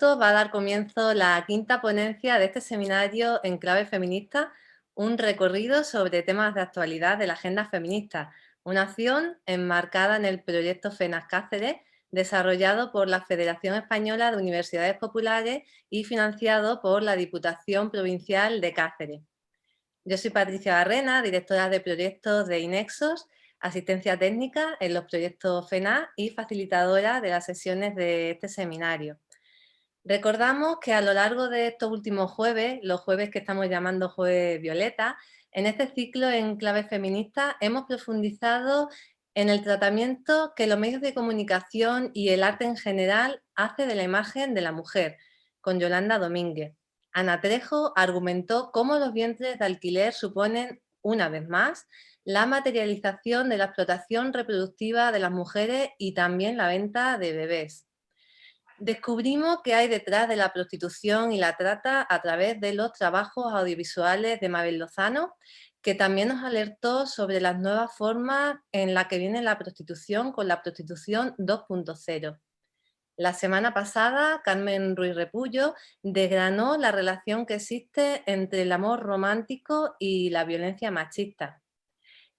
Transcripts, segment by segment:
pronto va a dar comienzo la quinta ponencia de este seminario en clave feminista, un recorrido sobre temas de actualidad de la agenda feminista, una acción enmarcada en el proyecto FENAS Cáceres, desarrollado por la Federación Española de Universidades Populares y financiado por la Diputación Provincial de Cáceres. Yo soy Patricia Barrena, directora de proyectos de Inexos, asistencia técnica en los proyectos FENAS y facilitadora de las sesiones de este seminario. Recordamos que a lo largo de estos últimos jueves, los jueves que estamos llamando Jueves Violeta, en este ciclo en clave feminista hemos profundizado en el tratamiento que los medios de comunicación y el arte en general hace de la imagen de la mujer, con Yolanda Domínguez. Ana Trejo argumentó cómo los vientres de alquiler suponen, una vez más, la materialización de la explotación reproductiva de las mujeres y también la venta de bebés. Descubrimos que hay detrás de la prostitución y la trata a través de los trabajos audiovisuales de Mabel Lozano, que también nos alertó sobre las nuevas formas en las que viene la prostitución con la prostitución 2.0. La semana pasada, Carmen Ruiz Repullo desgranó la relación que existe entre el amor romántico y la violencia machista.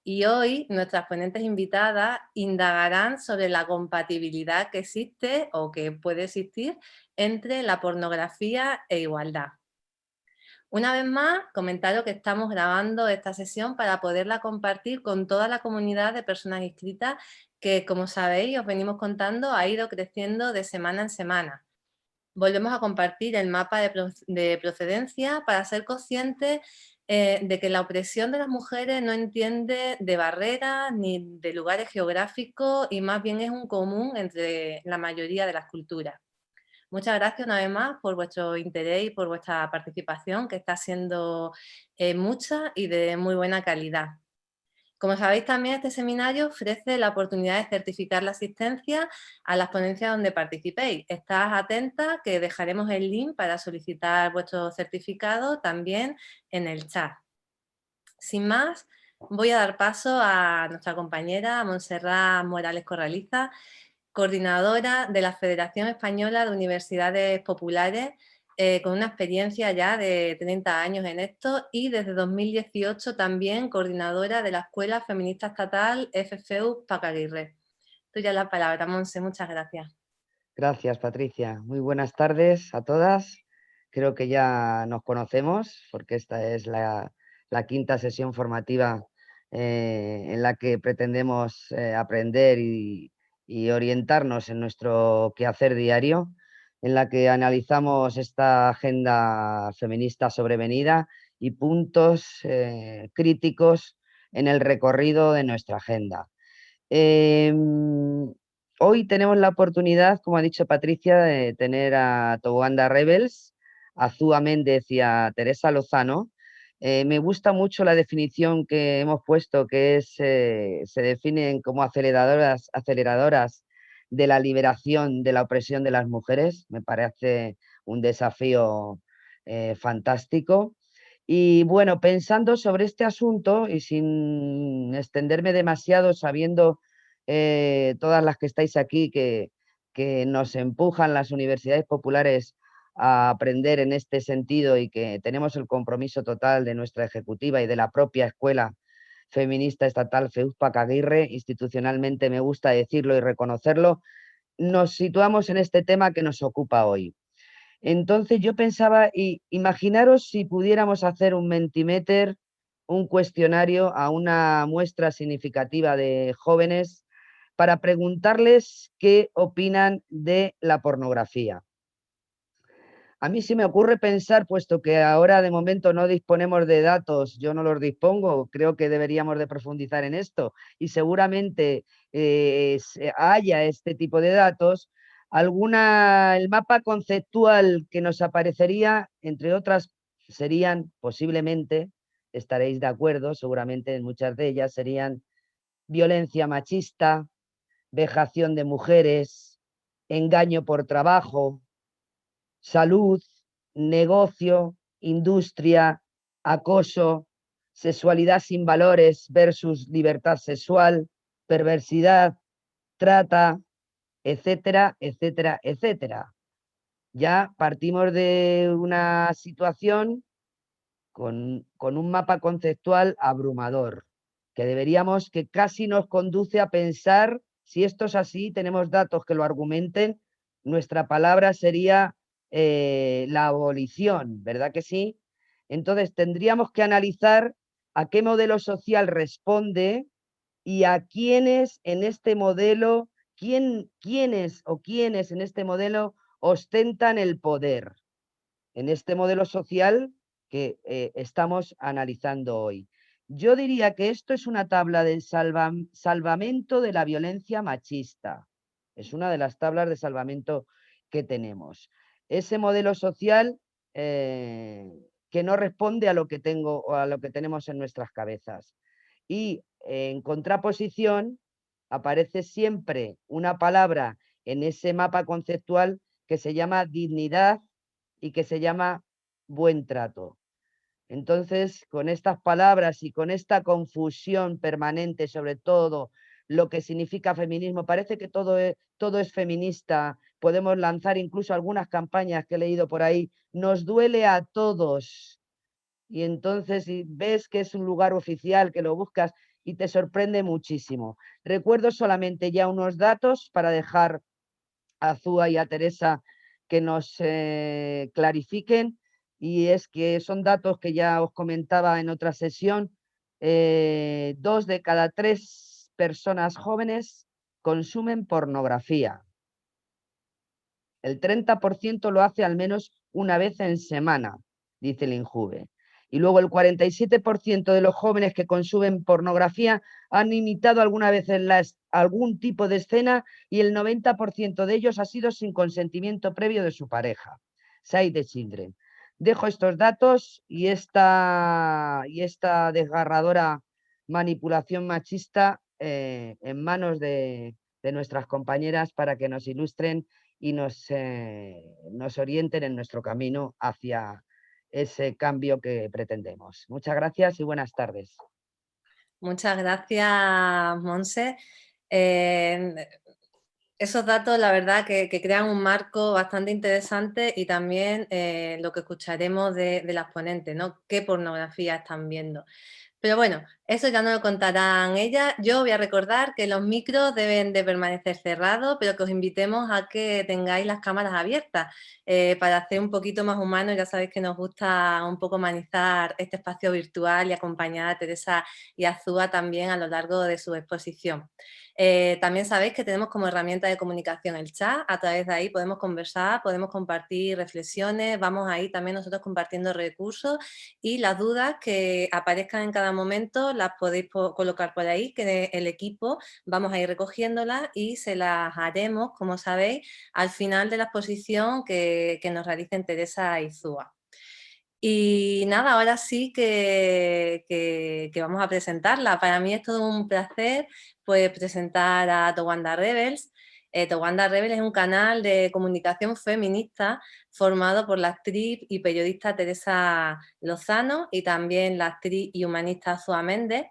Y hoy nuestras ponentes invitadas indagarán sobre la compatibilidad que existe o que puede existir entre la pornografía e igualdad. Una vez más, comentaros que estamos grabando esta sesión para poderla compartir con toda la comunidad de personas inscritas que, como sabéis, os venimos contando, ha ido creciendo de semana en semana. Volvemos a compartir el mapa de procedencia para ser conscientes de que la opresión de las mujeres no entiende de barreras ni de lugares geográficos y más bien es un común entre la mayoría de las culturas. Muchas gracias una vez más por vuestro interés y por vuestra participación, que está siendo mucha y de muy buena calidad. Como sabéis, también este seminario ofrece la oportunidad de certificar la asistencia a las ponencias donde participéis. Estad atentas que dejaremos el link para solicitar vuestro certificado también en el chat. Sin más, voy a dar paso a nuestra compañera Montserrat Morales Corraliza, coordinadora de la Federación Española de Universidades Populares, con una experiencia ya de 30 años en esto y desde 2018 también coordinadora de la Escuela Feminista Estatal FFEU Pacaguirre. Tuya la palabra, Monse, muchas gracias. Gracias, Patricia. Muy buenas tardes a todas. Creo que ya nos conocemos porque esta es la quinta sesión formativa en la que pretendemos aprender y orientarnos en nuestro quehacer diario, en la que analizamos esta agenda feminista sobrevenida y puntos críticos en el recorrido de nuestra agenda. Hoy tenemos la oportunidad, como ha dicho Patricia, de tener a Towanda Rebels, a Zúa Méndez y a Teresa Lozano. Me gusta mucho la definición que hemos puesto, que es, se definen como aceleradoras de la liberación de la opresión de las mujeres. Me parece un desafío fantástico. Y bueno, pensando sobre este asunto y sin extenderme demasiado, sabiendo todas las que estáis aquí que nos empujan las universidades populares a aprender en este sentido y que tenemos el compromiso total de nuestra ejecutiva y de la propia Escuela Feminista Estatal FEUP Pacaguirre, institucionalmente me gusta decirlo y reconocerlo, nos situamos en este tema que nos ocupa hoy. Entonces yo pensaba, imaginaros si pudiéramos hacer un Mentimeter, un cuestionario a una muestra significativa de jóvenes para preguntarles qué opinan de la pornografía. A mí sí me ocurre pensar, puesto que ahora de momento no disponemos de datos, yo no los dispongo, creo que deberíamos de profundizar en esto y seguramente haya este tipo de datos, el mapa conceptual que nos aparecería, entre otras, serían posiblemente, estaréis de acuerdo, seguramente en muchas de ellas serían violencia machista, vejación de mujeres, engaño por trabajo, salud, negocio, industria, acoso, sexualidad sin valores versus libertad sexual, perversidad, trata, etcétera, etcétera, etcétera. Ya partimos de una situación con un mapa conceptual abrumador, que deberíamos, que casi nos conduce a pensar, si esto es así, tenemos datos que lo argumenten, nuestra palabra sería la abolición, ¿verdad que sí? Entonces tendríamos que analizar a qué modelo social responde y a quiénes en este modelo, quiénes o quiénes en este modelo ostentan el poder en este modelo social que estamos analizando hoy. Yo diría que esto es una tabla de salvamento de la violencia machista. Es una de las tablas de salvamento que tenemos. Ese modelo social que no responde a lo que tengo o a lo que tenemos en nuestras cabezas. Y en contraposición aparece siempre una palabra en ese mapa conceptual que se llama dignidad y que se llama buen trato. Entonces, con estas palabras y con esta confusión permanente sobre todo lo que significa feminismo, parece que todo es feminista, podemos lanzar incluso algunas campañas que he leído por ahí, nos duele a todos. Y entonces si ves que es un lugar oficial, que lo buscas y te sorprende muchísimo. Recuerdo solamente ya unos datos para dejar a Azúa y a Teresa que nos clarifiquen, y es que son datos que ya os comentaba en otra sesión. 2 de cada 3 personas jóvenes consumen pornografía. El 30% lo hace al menos una vez en semana, dice el INJUVE. Y luego el 47% de los jóvenes que consumen pornografía han imitado alguna vez algún tipo de escena, y el 90% de ellos ha sido sin consentimiento previo de su pareja. Save the Children. Dejo estos datos y esta desgarradora manipulación machista en manos de nuestras compañeras para que nos ilustren y nos orienten en nuestro camino hacia ese cambio que pretendemos. Muchas gracias y buenas tardes. Muchas gracias, Monse. Eh, Esos datos, la verdad, que crean un marco bastante interesante, y también lo que escucharemos de las ponentes, ¿no? ¿Qué pornografía están viendo? Pero bueno, eso ya nos lo contarán ellas. Yo voy a recordar que los micros deben de permanecer cerrados, pero que os invitemos a que tengáis las cámaras abiertas para hacer un poquito más humano. Ya sabéis que nos gusta un poco humanizar este espacio virtual y acompañar a Teresa y a Zúa también a lo largo de su exposición. También sabéis que tenemos como herramienta de comunicación el chat. A través de ahí podemos conversar, podemos compartir reflexiones, vamos ahí también nosotros compartiendo recursos, y las dudas que aparezcan en cada momento las podéis colocar por ahí, que el equipo vamos a ir recogiéndolas y se las haremos, como sabéis, al final de la exposición que nos realicen Teresa y Zúa. Y nada, ahora sí que vamos a presentarla. Para mí es todo un placer pues, presentar a Towanda Rebels. Towanda Rebels es un canal de comunicación feminista formado por la actriz y periodista Teresa Lozano y también la actriz y humanista Zoa Méndez.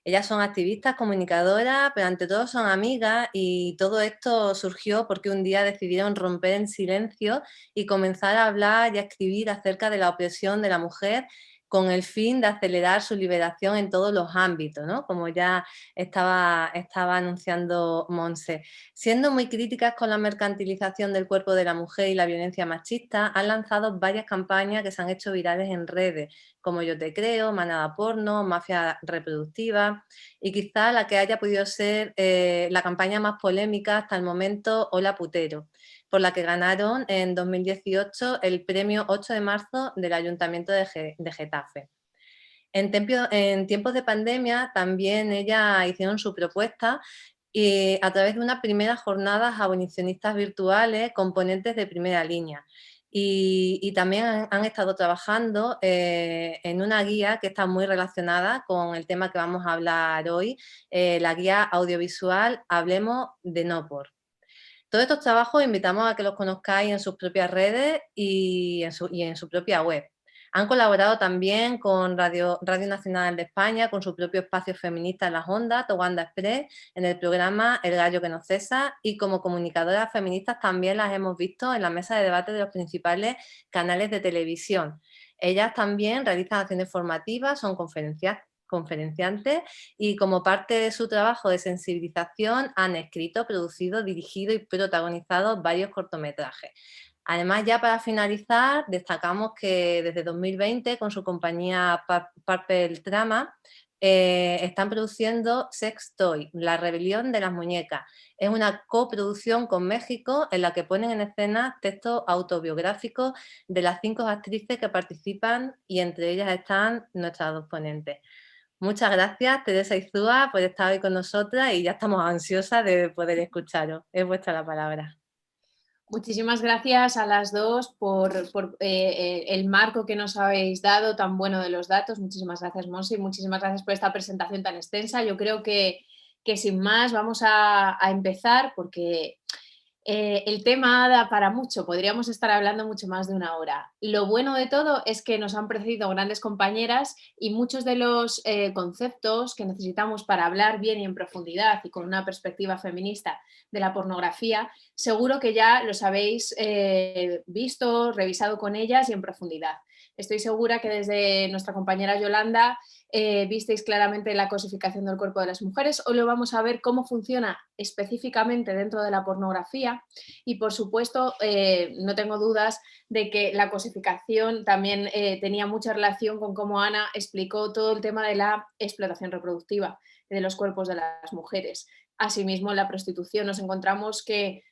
Ellas son activistas, comunicadoras, pero ante todo son amigas, y todo esto surgió porque un día decidieron romper en silencio y comenzar a hablar y a escribir acerca de la opresión de la mujer, con el fin de acelerar su liberación en todos los ámbitos, ¿no? Como ya estaba anunciando Monse. Siendo muy críticas con la mercantilización del cuerpo de la mujer y la violencia machista, han lanzado varias campañas que se han hecho virales en redes, como Yo te creo, Manada Porno, Mafia Reproductiva, y quizá la que haya podido ser la campaña más polémica hasta el momento, Hola Putero, por la que ganaron en 2018 el premio 8 de marzo del Ayuntamiento de Getafe. En tiempos de pandemia también ellas hicieron su propuesta, y a través de unas primeras jornadas abolicionistas virtuales con ponentes de primera línea. Y también han estado trabajando en una guía que está muy relacionada con el tema que vamos a hablar hoy, la guía audiovisual Hablemos de No Por. Todos estos trabajos invitamos a que los conozcáis en sus propias redes y en su propia web. Han colaborado también con Radio Nacional de España, con su propio espacio feminista en las ondas, Toganda Express, en el programa El gallo que no cesa, y como comunicadoras feministas también las hemos visto en la mesa de debate de los principales canales de televisión. Ellas también realizan acciones formativas, son conferenciantes y como parte de su trabajo de sensibilización han escrito, producido, dirigido y protagonizado varios cortometrajes. Además, ya para finalizar, destacamos que desde 2020, con su compañía Purple Trama, están produciendo Sex Toy, La rebelión de las muñecas. Es una coproducción con México en la que ponen en escena textos autobiográficos de las 5 actrices que participan y entre ellas están nuestras 2 ponentes. Muchas gracias, Teresa Izúa, por estar hoy con nosotras y ya estamos ansiosas de poder escucharos. Es vuestra la palabra. Muchísimas gracias a las dos por el marco que nos habéis dado tan bueno de los datos. Muchísimas gracias, Monse, y muchísimas gracias por esta presentación tan extensa. Yo creo que sin más vamos a empezar porque el tema da para mucho, podríamos estar hablando mucho más de una hora. Lo bueno de todo es que nos han precedido grandes compañeras y muchos de los conceptos que necesitamos para hablar bien y en profundidad y con una perspectiva feminista de la pornografía, seguro que ya los habéis visto, revisado con ellas y en profundidad. Estoy segura que desde nuestra compañera Yolanda visteis claramente la cosificación del cuerpo de las mujeres. Hoy lo vamos a ver cómo funciona específicamente dentro de la pornografía y, por supuesto, no tengo dudas de que la cosificación también tenía mucha relación con cómo Ana explicó todo el tema de la explotación reproductiva de los cuerpos de las mujeres. Asimismo, en la prostitución nos encontramos que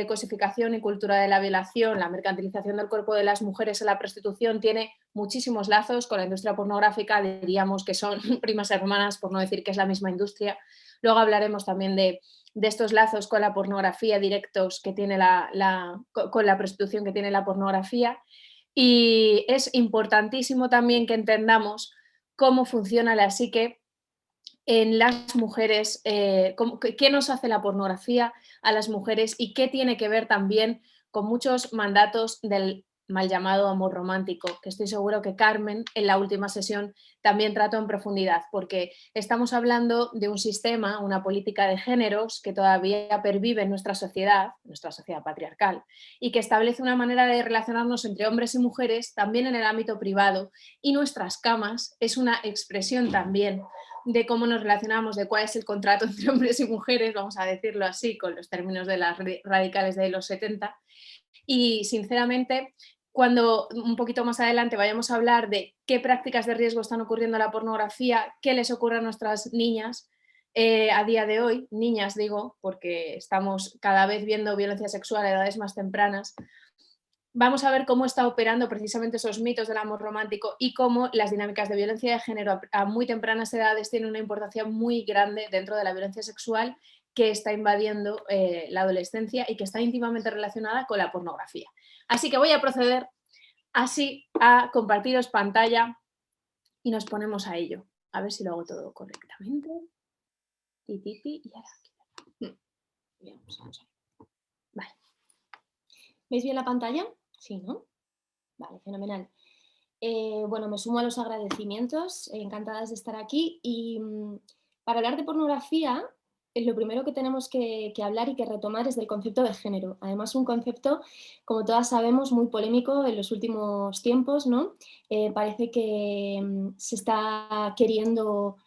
cosificación y cultura de la violación, la mercantilización del cuerpo de las mujeres en la prostitución tiene muchísimos lazos con la industria pornográfica, diríamos que son primas hermanas, por no decir que es la misma industria. Luego hablaremos también de estos lazos con la pornografía directos que tiene con la prostitución que tiene la pornografía. Y es importantísimo también que entendamos cómo funciona la psique en las mujeres, qué nos hace la pornografía a las mujeres y qué tiene que ver también con muchos mandatos del mal llamado amor romántico, que estoy seguro que Carmen en la última sesión también trató en profundidad, porque estamos hablando de un sistema, una política de géneros que todavía pervive en nuestra sociedad patriarcal, y que establece una manera de relacionarnos entre hombres y mujeres también en el ámbito privado, y nuestras camas es una expresión también de cómo nos relacionamos, de cuál es el contrato entre hombres y mujeres, vamos a decirlo así, con los términos de las radicales de los 70. Y sinceramente, cuando un poquito más adelante vayamos a hablar de qué prácticas de riesgo están ocurriendo en la pornografía, qué les ocurre a nuestras niñas a día de hoy, niñas digo, porque estamos cada vez viendo violencia sexual a edades más tempranas, vamos a ver cómo está operando precisamente esos mitos del amor romántico y cómo las dinámicas de violencia de género a muy tempranas edades tienen una importancia muy grande dentro de la violencia sexual que está invadiendo la adolescencia y que está íntimamente relacionada con la pornografía. Así que voy a proceder así a compartiros pantalla y nos ponemos a ello. A ver si lo hago todo correctamente. Y ahora. Vale. ¿Veis bien la pantalla? Sí, ¿no? Vale, fenomenal. Bueno, me sumo a los agradecimientos, encantadas de estar aquí y para hablar de pornografía, lo primero que tenemos que hablar y que retomar es del concepto de género. Además, un concepto, como todas sabemos, muy polémico en los últimos tiempos, ¿no? Parece que se está queriendo,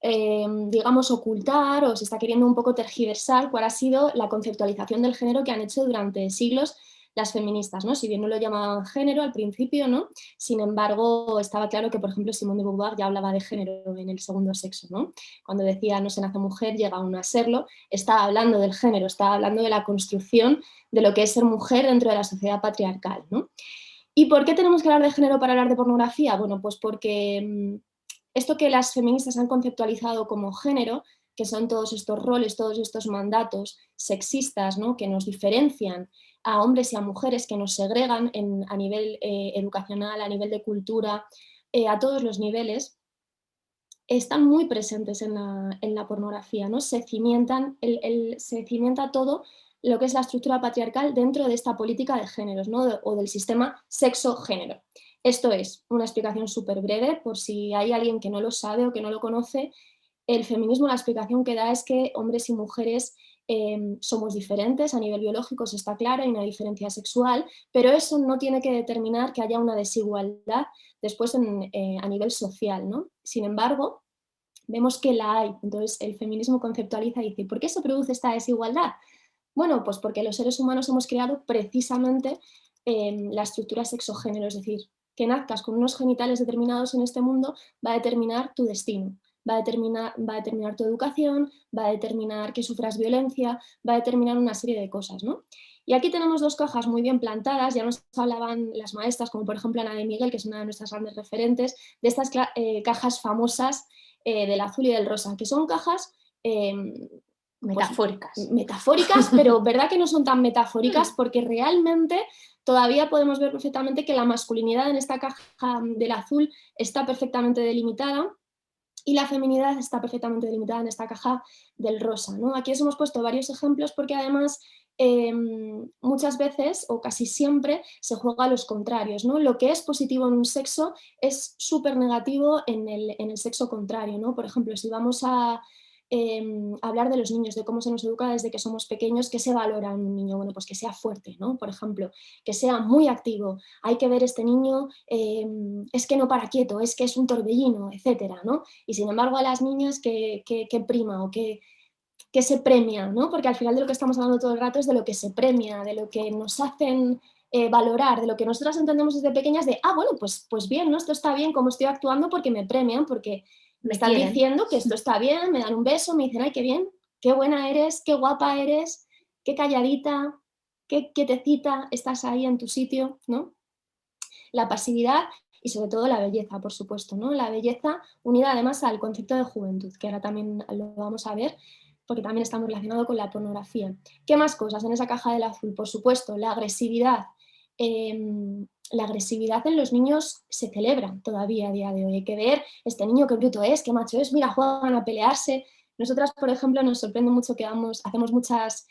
digamos, ocultar o se está queriendo un poco tergiversar cuál ha sido la conceptualización del género que han hecho durante siglos las feministas, ¿no? Si bien no lo llamaban género al principio, ¿no? Sin embargo, estaba claro que, por ejemplo, Simone de Beauvoir ya hablaba de género en el segundo sexo, ¿no? Cuando decía no se nace mujer, llega uno a serlo, estaba hablando del género, estaba hablando de la construcción de lo que es ser mujer dentro de la sociedad patriarcal, ¿no? ¿Y por qué tenemos que hablar de género para hablar de pornografía? Bueno, pues porque esto que las feministas han conceptualizado como género, que son todos estos roles, todos estos mandatos sexistas, ¿no? Que nos diferencian a hombres y a mujeres, que nos segregan a nivel educacional, a nivel de cultura, a todos los niveles, están muy presentes en la pornografía, ¿no? Se cimienta todo lo que es la estructura patriarcal dentro de esta política de géneros, ¿no? O del sistema sexo-género. Esto es una explicación súper breve, por si hay alguien que no lo sabe o que no lo conoce. El feminismo, la explicación que da es que hombres y mujeres somos diferentes, a nivel biológico eso está claro, hay una diferencia sexual, pero eso no tiene que determinar que haya una desigualdad después a nivel social, ¿no? Sin embargo, vemos que la hay. Entonces el feminismo conceptualiza y dice, ¿por qué se produce esta desigualdad? Bueno, pues porque los seres humanos hemos creado precisamente la estructura sexogénero, es decir, que nazcas con unos genitales determinados en este mundo va a determinar tu destino, va a determinar tu educación, va a determinar que sufras violencia, va a determinar una serie de cosas, ¿no? Y aquí tenemos dos cajas muy bien plantadas, ya nos hablaban las maestras, como por ejemplo Ana de Miguel, que es una de nuestras grandes referentes, de estas cajas famosas del azul y del rosa, que son cajas Metafóricas. Pues, metafóricas, pero verdad que no son tan metafóricas porque realmente todavía podemos ver perfectamente que la masculinidad en esta caja del azul está perfectamente delimitada y la feminidad está perfectamente delimitada en esta caja del rosa, ¿no? Aquí os hemos puesto varios ejemplos porque además muchas veces o casi siempre se juega a los contrarios, ¿no? Lo que es positivo en un sexo es súper negativo en el sexo contrario, ¿no? Por ejemplo, si vamos a hablar de los niños, de cómo se nos educa desde que somos pequeños, que se valora en un niño, bueno, pues que sea fuerte, ¿no? Por ejemplo, que sea muy activo, hay que ver este niño, es que no para quieto, es que es un torbellino, etcétera, ¿no? Y sin embargo a las niñas que prima o que se premia, ¿no? Porque al final de lo que estamos hablando todo el rato es de lo que se premia, de lo que nos hacen valorar, de lo que nosotras entendemos desde pequeñas de, bueno, pues bien, ¿no? Esto está bien como estoy actuando porque me premian, porque me están diciendo que esto está bien, me dan un beso, me dicen, ay, qué bien, qué buena eres, qué guapa eres, qué calladita, qué quietecita, estás ahí en tu sitio, ¿no? La pasividad y sobre todo la belleza, por supuesto, ¿no? La belleza unida además al concepto de juventud, que ahora también lo vamos a ver, porque también está muy relacionado con la pornografía. ¿Qué más cosas en esa caja del azul? Por supuesto, la agresividad. La agresividad en los niños se celebra todavía a día de hoy. Hay que ver este niño qué bruto es, qué macho es, mira, juegan a pelearse. Nosotras, por ejemplo, nos sorprende mucho que hacemos muchas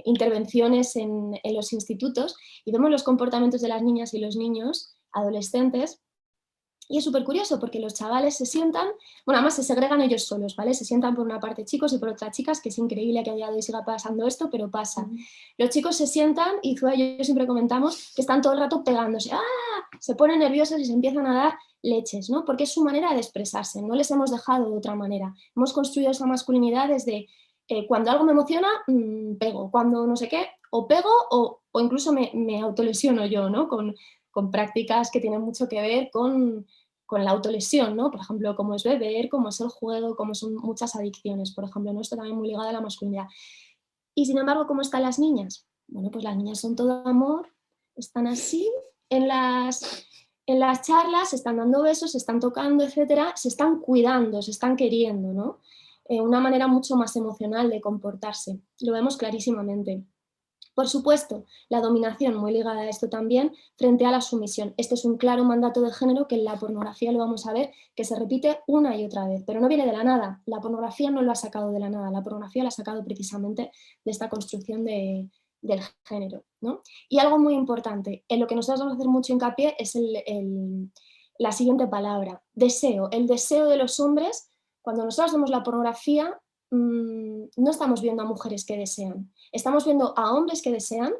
intervenciones en los institutos y vemos los comportamientos de las niñas y los niños adolescentes. Y es súper curioso porque los chavales se sientan, bueno, además se segregan ellos solos, ¿vale? Se sientan por una parte chicos y por otra chicas, que es increíble que a día de hoy siga pasando esto, pero pasa. Los chicos se sientan y Zua y yo siempre comentamos que están todo el rato pegándose, se ponen nerviosos y se empiezan a dar leches, ¿no? Porque es su manera de expresarse, no les hemos dejado de otra manera. Hemos construido esa masculinidad desde cuando algo me emociona, pego, cuando no sé qué, o pego o incluso me autolesiono yo, ¿no? Con prácticas que tienen mucho que ver con la autolesión, ¿no? Por ejemplo, cómo es beber, cómo es el juego, cómo son muchas adicciones, por ejemplo, ¿no? Esto también muy ligado a la masculinidad. Y sin embargo, ¿cómo están las niñas? Bueno, pues las niñas son todo amor, están así en las charlas, se están dando besos, se están tocando, etcétera, se están cuidando, se están queriendo, ¿no? Una manera mucho más emocional de comportarse. Lo vemos clarísimamente. Por supuesto, la dominación, muy ligada a esto también, frente a la sumisión. Este es un claro mandato de género que en la pornografía lo vamos a ver, que se repite una y otra vez, pero no viene de la nada. La pornografía no lo ha sacado de la nada, la pornografía lo ha sacado precisamente de esta construcción del género, ¿no? Y algo muy importante, en lo que nosotros vamos a hacer mucho hincapié es la siguiente palabra, deseo. El deseo de los hombres, cuando nosotros vemos la pornografía, no estamos viendo a mujeres que desean, estamos viendo a hombres que desean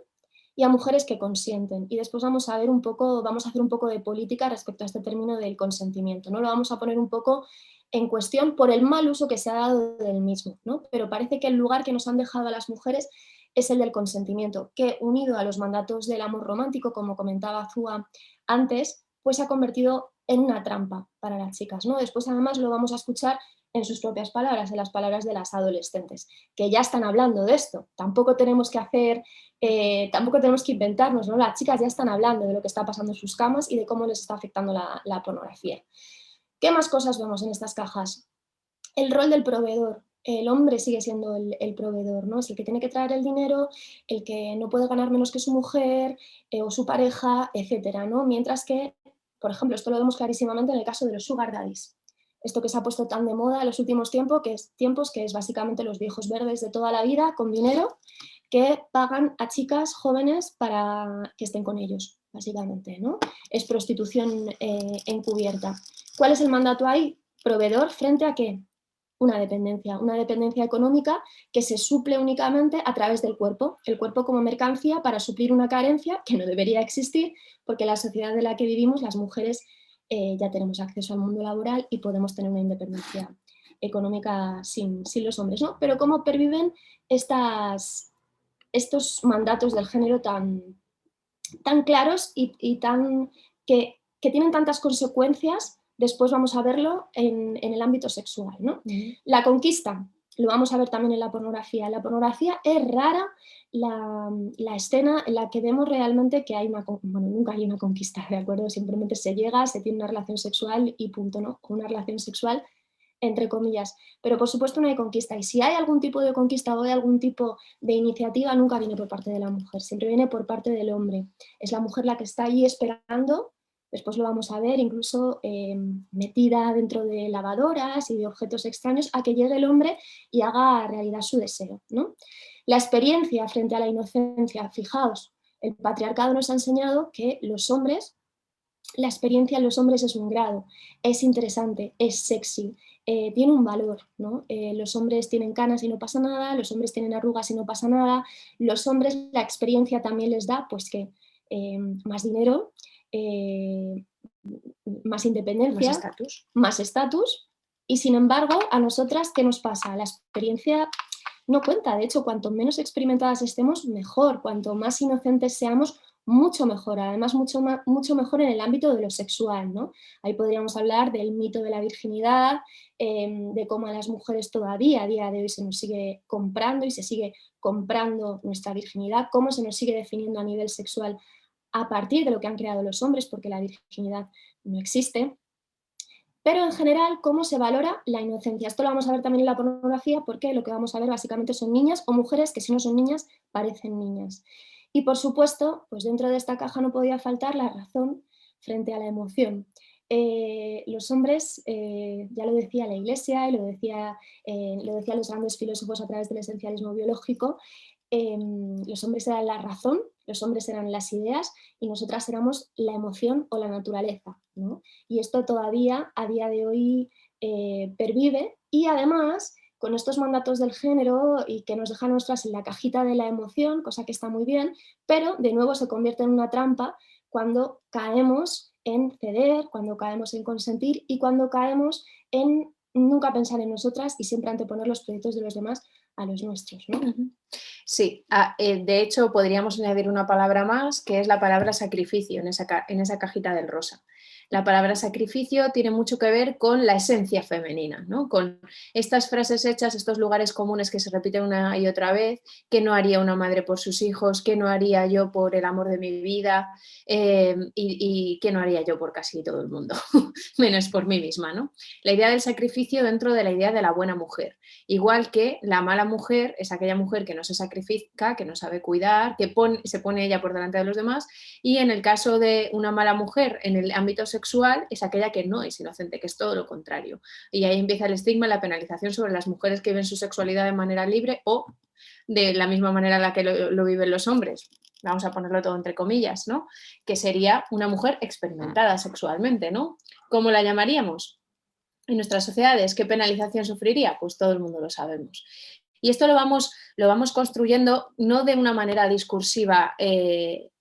y a mujeres que consienten. Y después vamos a hacer un poco de política respecto a este término del consentimiento, ¿no? Lo vamos a poner un poco en cuestión por el mal uso que se ha dado del mismo, ¿no? Pero parece que el lugar que nos han dejado a las mujeres es el del consentimiento, que unido a los mandatos del amor romántico, como comentaba Zua antes, pues se ha convertido en una trampa para las chicas, ¿no? Después además lo vamos a escuchar en sus propias palabras, en las palabras de las adolescentes, que ya están hablando de esto. Tampoco tenemos que inventarnos, ¿no? Las chicas ya están hablando de lo que está pasando en sus camas y de cómo les está afectando la pornografía. ¿Qué más cosas vemos en estas cajas? El rol del proveedor. El hombre sigue siendo el proveedor, ¿no? Es el que tiene que traer el dinero, el que no puede ganar menos que su mujer o su pareja, etcétera, ¿no? Mientras que, por ejemplo, esto lo vemos clarísimamente en el caso de los sugar daddies. Esto que se ha puesto tan de moda en los últimos tiempos, que es básicamente los viejos verdes de toda la vida con dinero que pagan a chicas jóvenes para que estén con ellos, básicamente, ¿no? Es prostitución encubierta. ¿Cuál es el mandato ahí? Proveedor frente a ¿qué? Una dependencia económica que se suple únicamente a través del cuerpo, el cuerpo como mercancía para suplir una carencia que no debería existir, porque en la sociedad en la que vivimos las mujeres ya tenemos acceso al mundo laboral y podemos tener una independencia económica sin los hombres, ¿no? Pero cómo perviven estos mandatos del género tan claros y tan, que tienen tantas consecuencias. Después vamos a verlo en el ámbito sexual, ¿no? La conquista, lo vamos a ver también en la pornografía. En la pornografía es rara la escena en la que vemos realmente que hay nunca hay una conquista, ¿de acuerdo? Simplemente se llega, se tiene una relación sexual y punto, ¿no? Una relación sexual entre comillas, pero por supuesto no hay conquista, y si hay algún tipo de conquista o hay algún tipo de iniciativa, nunca viene por parte de la mujer, siempre viene por parte del hombre. Es la mujer la que está allí esperando, después lo vamos a ver, incluso metida dentro de lavadoras y de objetos extraños, a que llegue el hombre y haga realidad su deseo, ¿no? La experiencia frente a la inocencia, fijaos, el patriarcado nos ha enseñado que los hombres, la experiencia en los hombres es un grado, es interesante, es sexy, tiene un valor, ¿no? Los hombres tienen canas y no pasa nada, los hombres tienen arrugas y no pasa nada, los hombres la experiencia también les da pues que más dinero, más independencia, más estatus, y sin embargo a nosotras ¿qué nos pasa? La experiencia no cuenta, de hecho cuanto menos experimentadas estemos mejor, cuanto más inocentes seamos mucho mejor, además mucho mejor en el ámbito de lo sexual, ¿no? Ahí podríamos hablar del mito de la virginidad, de cómo a las mujeres todavía a día de hoy se nos sigue comprando y se sigue comprando nuestra virginidad, cómo se nos sigue definiendo a nivel sexual a partir de lo que han creado los hombres, porque la virginidad no existe. Pero en general, cómo se valora la inocencia. Esto lo vamos a ver también en la pornografía, porque lo que vamos a ver básicamente son niñas o mujeres que si no son niñas, parecen niñas. Y por supuesto, pues dentro de esta caja no podía faltar la razón frente a la emoción. Los hombres, ya lo decía la Iglesia y lo decía los grandes filósofos a través del esencialismo biológico, los hombres eran la razón, los hombres eran las ideas y nosotras éramos la emoción o la naturaleza, ¿no? Y esto todavía a día de hoy pervive, y además con estos mandatos del género y que nos dejan nuestras en la cajita de la emoción, cosa que está muy bien, pero de nuevo se convierte en una trampa cuando caemos en ceder, cuando caemos en consentir y cuando caemos en nunca pensar en nosotras y siempre anteponer los proyectos de los demás a los nuestros, ¿no? Sí, de hecho podríamos añadir una palabra más, que es la palabra sacrificio en esa cajita del rosa. La palabra sacrificio tiene mucho que ver con la esencia femenina, ¿no? Con estas frases hechas, estos lugares comunes que se repiten una y otra vez, que no haría una madre por sus hijos, que no haría yo por el amor de mi vida, y que no haría yo por casi todo el mundo, menos por mí misma, ¿no? La idea del sacrificio dentro de la idea de la buena mujer. Igual que la mala mujer es aquella mujer que no se sacrifica, que no sabe cuidar, que se pone ella por delante de los demás, y en el caso de una mala mujer en el ámbito sexual es aquella que no es inocente, que es todo lo contrario. Y ahí empieza el estigma y la penalización sobre las mujeres que viven su sexualidad de manera libre o de la misma manera en la que lo viven los hombres. Vamos a ponerlo todo entre comillas, ¿no? Que sería una mujer experimentada sexualmente, ¿no? ¿Cómo la llamaríamos? En nuestras sociedades, ¿qué penalización sufriría? Pues todo el mundo lo sabemos. Y esto lo vamos construyendo no de una manera discursiva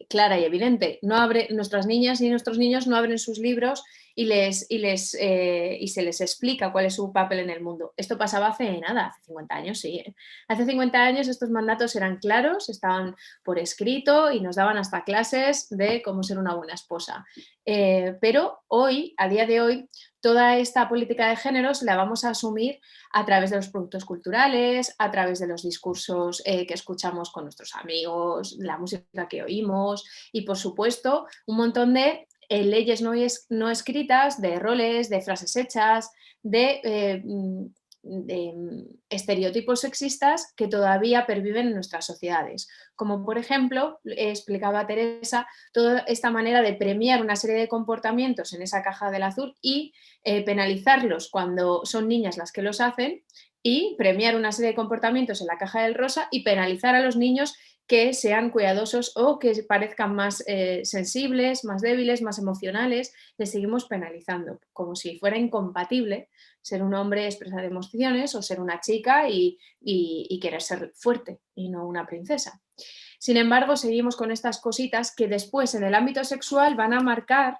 clara y evidente. Nuestras niñas y nuestros niños no abren sus libros y se les explica cuál es su papel en el mundo. Esto pasaba hace 50 años, sí. Hace 50 años estos mandatos eran claros, estaban por escrito y nos daban hasta clases de cómo ser una buena esposa. Pero hoy, a día de hoy, toda esta política de géneros la vamos a asumir a través de los productos culturales, a través de los discursos que escuchamos con nuestros amigos, la música que oímos y, por supuesto, un montón de leyes no escritas, de roles, de frases hechas, de estereotipos sexistas que todavía perviven en nuestras sociedades. Como por ejemplo, explicaba Teresa, toda esta manera de premiar una serie de comportamientos en esa caja del azul y penalizarlos cuando son niñas las que los hacen, y premiar una serie de comportamientos en la caja del rosa y penalizar a los niños que sean cuidadosos o que parezcan más sensibles, más débiles, más emocionales, les seguimos penalizando, como si fuera incompatible ser un hombre, expresar emociones, o ser una chica y querer ser fuerte y no una princesa. Sin embargo, seguimos con estas cositas que después en el ámbito sexual van a marcar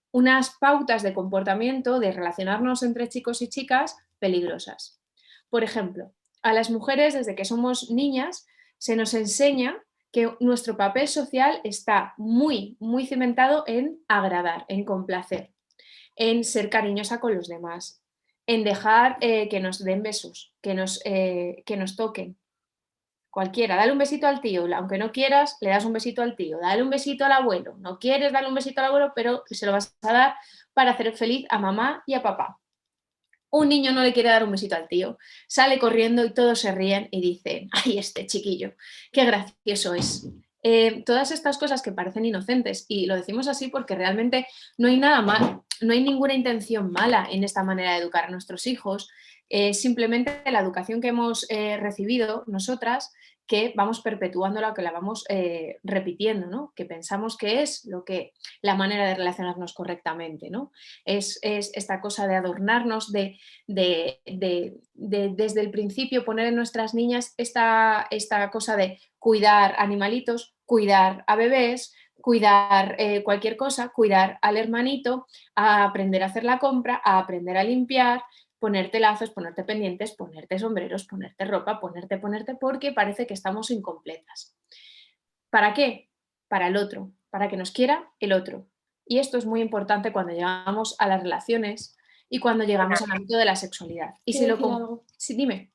unas pautas de comportamiento, de relacionarnos entre chicos y chicas peligrosas. Por ejemplo, a las mujeres desde que somos niñas se nos enseña que nuestro papel social está muy, muy cimentado en agradar, en complacer, en ser cariñosa con los demás, en dejar que nos den besos, que nos toquen. Cualquiera, dale un besito al tío, aunque no quieras, le das un besito al tío, dale un besito al abuelo, no quieres darle un besito al abuelo, pero se lo vas a dar para hacer feliz a mamá y a papá. Un niño no le quiere dar un besito al tío, sale corriendo y todos se ríen y dicen, ¡ay, este chiquillo, qué gracioso es! Todas estas cosas que parecen inocentes, y lo decimos así porque realmente no hay nada mal, no hay ninguna intención mala en esta manera de educar a nuestros hijos, simplemente la educación que hemos recibido nosotras, que vamos perpetuándola, que la vamos repitiendo, ¿no? Que pensamos que es la manera de relacionarnos correctamente, ¿no? Es esta cosa de adornarnos, desde el principio poner en nuestras niñas esta cosa de cuidar animalitos, cuidar a bebés, cuidar cualquier cosa, cuidar al hermanito, a aprender a hacer la compra, a aprender a limpiar, ponerte lazos, ponerte pendientes, ponerte sombreros, ponerte ropa, ponerte, porque parece que estamos incompletas. ¿Para qué? Para el otro, para que nos quiera el otro. Y esto es muy importante cuando llegamos a las relaciones y cuando llegamos al ámbito de la sexualidad. Y si lo sí, dime.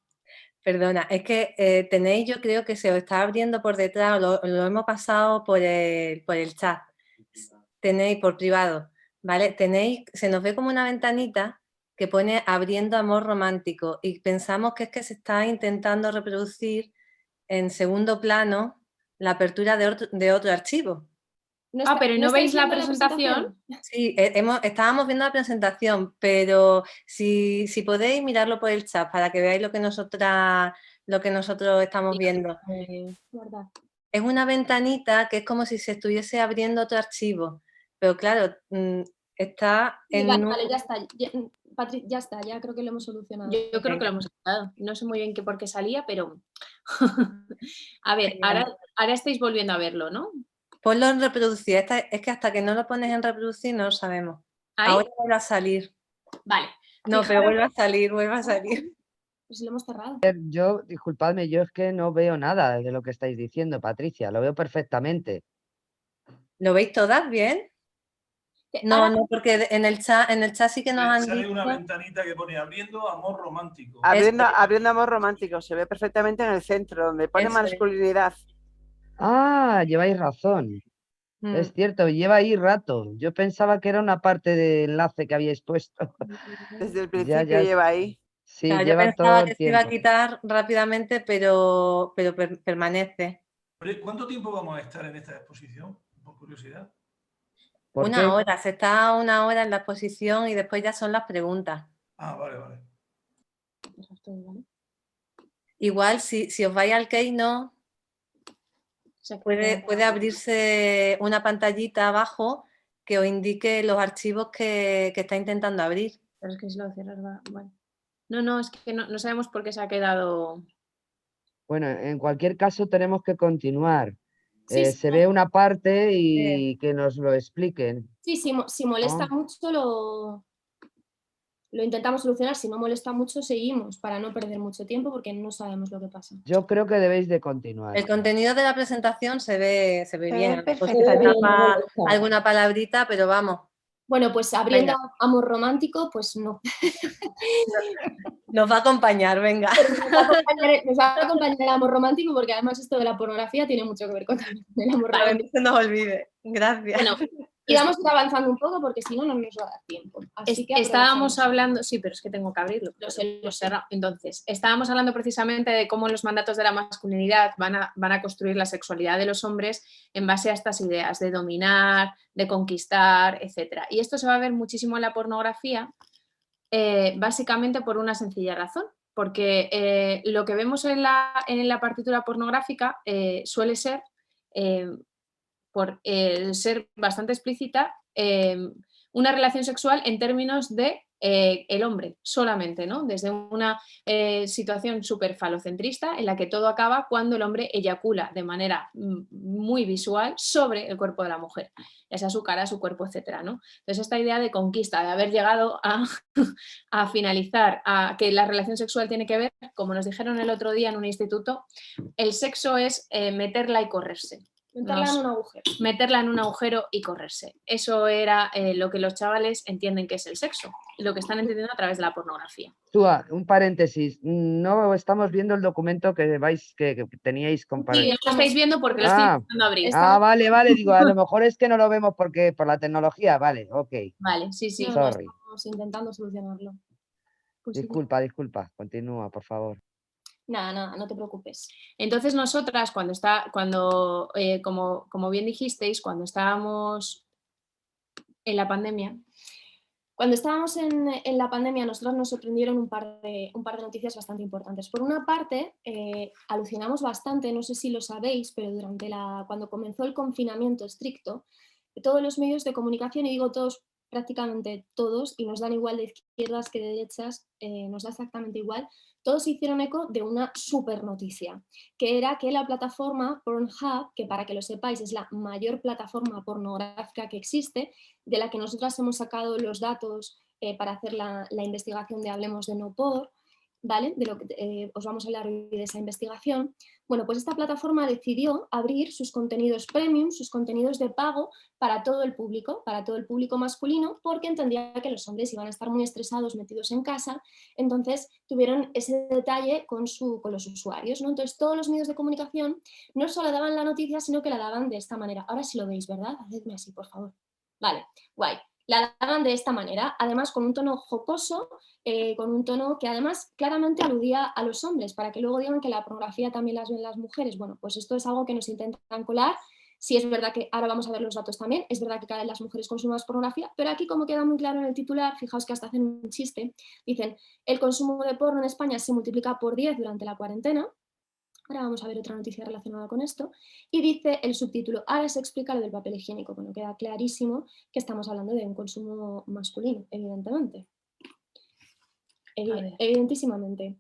Perdona, es que tenéis, yo creo que se os está abriendo por detrás, lo hemos pasado por el chat, tenéis por privado, ¿vale? Tenéis, se nos ve como una ventanita que pone abriendo amor romántico y pensamos que es que se está intentando reproducir en segundo plano la apertura de otro archivo. Pero ¿no veis la presentación? Sí, estábamos viendo la presentación, pero si podéis mirarlo por el chat para que veáis lo que nosotros estamos viendo. Es una ventanita que es como si se estuviese abriendo otro archivo, pero claro, está en... Vale, ya está. Patri, ya está, ya creo que lo hemos solucionado. Yo creo que lo hemos solucionado. No sé muy bien por qué salía, pero... A ver, ahora estáis volviendo a verlo, ¿no? Ponlo en reproducir. Es que hasta que no lo pones en reproducir no lo sabemos. ¿Ahí? Ahora vuelve a salir. Vale. No, pero vuelve a salir. Pues lo hemos cerrado. Yo, disculpadme, yo es que no veo nada de lo que estáis diciendo, Patricia, lo veo perfectamente. ¿Lo veis todas bien? No, porque en el chat sí que nos han dicho... Sale una ventanita que pone abriendo amor romántico. Abriendo amor romántico, se ve perfectamente en el centro, donde pone masculinidad. Ah, lleváis razón. Es cierto, lleva ahí rato. Yo pensaba que era una parte del enlace que habíais puesto. Desde el principio lleva ahí. Sí, claro, lleva yo pensaba todo que el se iba a tiempo. quitar rápidamente, pero permanece. ¿Cuánto tiempo vamos a estar en esta exposición? Por curiosidad. Una hora, se está una hora en la exposición y después ya son las preguntas. Ah, vale. Igual, si os vais al Keynote, puede abrirse una pantallita abajo que os indique los archivos que está intentando abrir. Pero es que si lo cierras va... Bueno. No, es que no sabemos por qué se ha quedado... Bueno, en cualquier caso tenemos que continuar. Sí, se ve una parte y que nos lo expliquen. Sí, si molesta mucho lo intentamos solucionar, si no molesta mucho seguimos para no perder mucho tiempo porque no sabemos lo que pasa. Yo creo que debéis de continuar. El contenido de la presentación se ve bien. Alguna palabrita, pero vamos. Bueno, pues abriendo amor romántico, pues no. Nos va a acompañar, venga. Nos va a acompañar el amor romántico porque además esto de la pornografía tiene mucho que ver con el amor romántico. No se nos olvide. Gracias. Bueno, y vamos a ir avanzando un poco porque si no, no nos va a dar tiempo. Así que estábamos hablando, sí, pero es que tengo que abrirlo. Entonces, estábamos hablando precisamente de cómo los mandatos de la masculinidad van a construir la sexualidad de los hombres en base a estas ideas de dominar, de conquistar, etc. Y esto se va a ver muchísimo en la pornografía, básicamente por una sencilla razón, porque lo que vemos en la partitura pornográfica suele ser, por ser bastante explícita, una relación sexual en términos de el hombre solamente, ¿no? Desde una situación súper falocentrista en la que todo acaba cuando el hombre eyacula de manera muy visual sobre el cuerpo de la mujer, ya sea su cara, su cuerpo, etcétera, ¿no? Entonces esta idea de conquista, de haber llegado a finalizar, a que la relación sexual tiene que ver, como nos dijeron el otro día en un instituto, el sexo es meterla y correrse. Meterla en un agujero. Meterla en un agujero y correrse. Eso era lo que los chavales entienden que es el sexo, lo que están entendiendo a través de la pornografía. Tua, un paréntesis. No estamos viendo el documento que teníais compartido. Sí, lo estáis viendo porque lo estoy intentando abrir. Vale, digo, a lo mejor es que no lo vemos porque por la tecnología, vale, ok. Vale, sí. No, Sorry. estamos intentando solucionarlo. Pues Disculpa, continúa, por favor. Nada, no te preocupes. Entonces nosotras, como bien dijisteis, cuando estábamos en la pandemia... Cuando estábamos en la pandemia, nosotros nos sorprendieron un par de noticias bastante importantes. Por una parte, alucinamos bastante, no sé si lo sabéis, pero cuando comenzó el confinamiento estricto, todos los medios de comunicación, y digo todos, prácticamente todos, y nos dan igual de izquierdas que de derechas, nos da exactamente igual, todos se hicieron eco de una super noticia, que era que la plataforma Pornhub, que para que lo sepáis es la mayor plataforma pornográfica que existe, de la que nosotras hemos sacado los datos para hacer la investigación de Hablemos de No Por, ¿vale? De lo que os vamos a hablar hoy de esa investigación. Bueno, pues esta plataforma decidió abrir sus contenidos premium, sus contenidos de pago para todo el público masculino, porque entendía que los hombres iban a estar muy estresados metidos en casa, entonces tuvieron ese detalle con los usuarios, ¿no? Entonces todos los medios de comunicación no solo daban la noticia, sino que la daban de esta manera. Ahora sí lo veis, ¿verdad? Hacedme así, por favor. Vale, guay. La daban de esta manera, además con un tono jocoso, con un tono que además claramente aludía a los hombres, para que luego digan que la pornografía también las ven las mujeres. Bueno, pues esto es algo que nos intentan colar. Sí, es verdad que ahora vamos a ver los datos también, es verdad que cada vez las mujeres consumen más pornografía, pero aquí, como queda muy claro en el titular, fijaos que hasta hacen un chiste, dicen: el consumo de porno en España se multiplica por 10 durante la cuarentena. Ahora vamos a ver otra noticia relacionada con esto. Y dice el subtítulo: ahora se explica lo del papel higiénico. Bueno, queda clarísimo que estamos hablando de un consumo masculino, evidentemente. Evidentísimamente.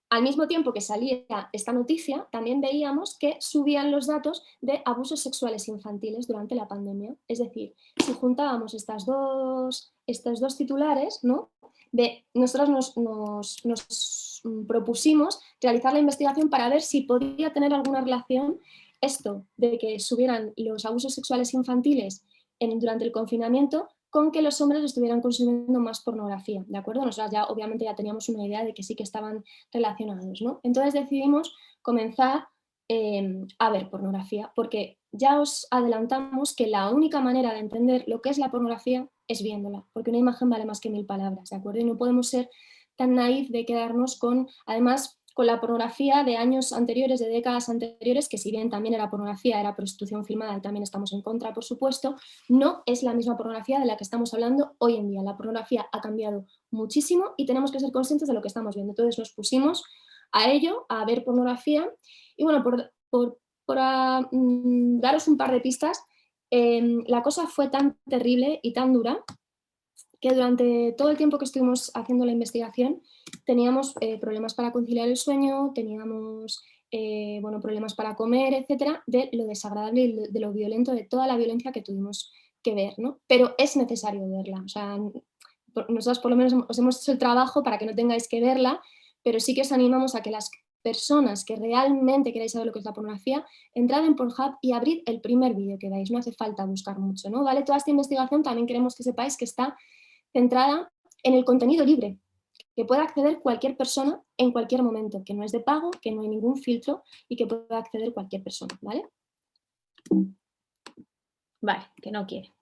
Al mismo tiempo que salía esta noticia, también veíamos que subían los datos de abusos sexuales infantiles durante la pandemia. Es decir, si juntábamos estos dos titulares, ¿no? Nosotros nos propusimos realizar la investigación para ver si podía tener alguna relación esto de que subieran los abusos sexuales infantiles durante el confinamiento con que los hombres estuvieran consumiendo más pornografía, ¿de acuerdo? Nosotros obviamente ya teníamos una idea de que sí que estaban relacionados, ¿no? Entonces decidimos comenzar a ver pornografía, porque ya os adelantamos que la única manera de entender lo que es la pornografía es viéndola, porque una imagen vale más que 1000 palabras, ¿de acuerdo? Y no podemos ser tan naif de quedarnos además con la pornografía de años anteriores, de décadas anteriores, que si bien también era pornografía, era prostitución filmada, y también estamos en contra, por supuesto, no es la misma pornografía de la que estamos hablando hoy en día. La pornografía ha cambiado muchísimo y tenemos que ser conscientes de lo que estamos viendo. Entonces nos pusimos a ello, a ver pornografía, y bueno, por daros un par de pistas, la cosa fue tan terrible y tan dura que durante todo el tiempo que estuvimos haciendo la investigación teníamos problemas para conciliar el sueño, teníamos problemas para comer, etcétera, de lo desagradable y de lo violento, de toda la violencia que tuvimos que ver, ¿no? Pero es necesario verla, o sea, nosotros por lo menos os hemos hecho el trabajo para que no tengáis que verla, pero sí que os animamos a que las personas que realmente queráis saber lo que es la pornografía, entrad en Pornhub y abrid el primer vídeo que veáis, no hace falta buscar mucho, ¿no? ¿Vale? Toda esta investigación también queremos que sepáis que está centrada en el contenido libre, que pueda acceder cualquier persona en cualquier momento, que no es de pago, que no hay ningún filtro y que pueda acceder cualquier persona, ¿vale? Vale, que no quiere.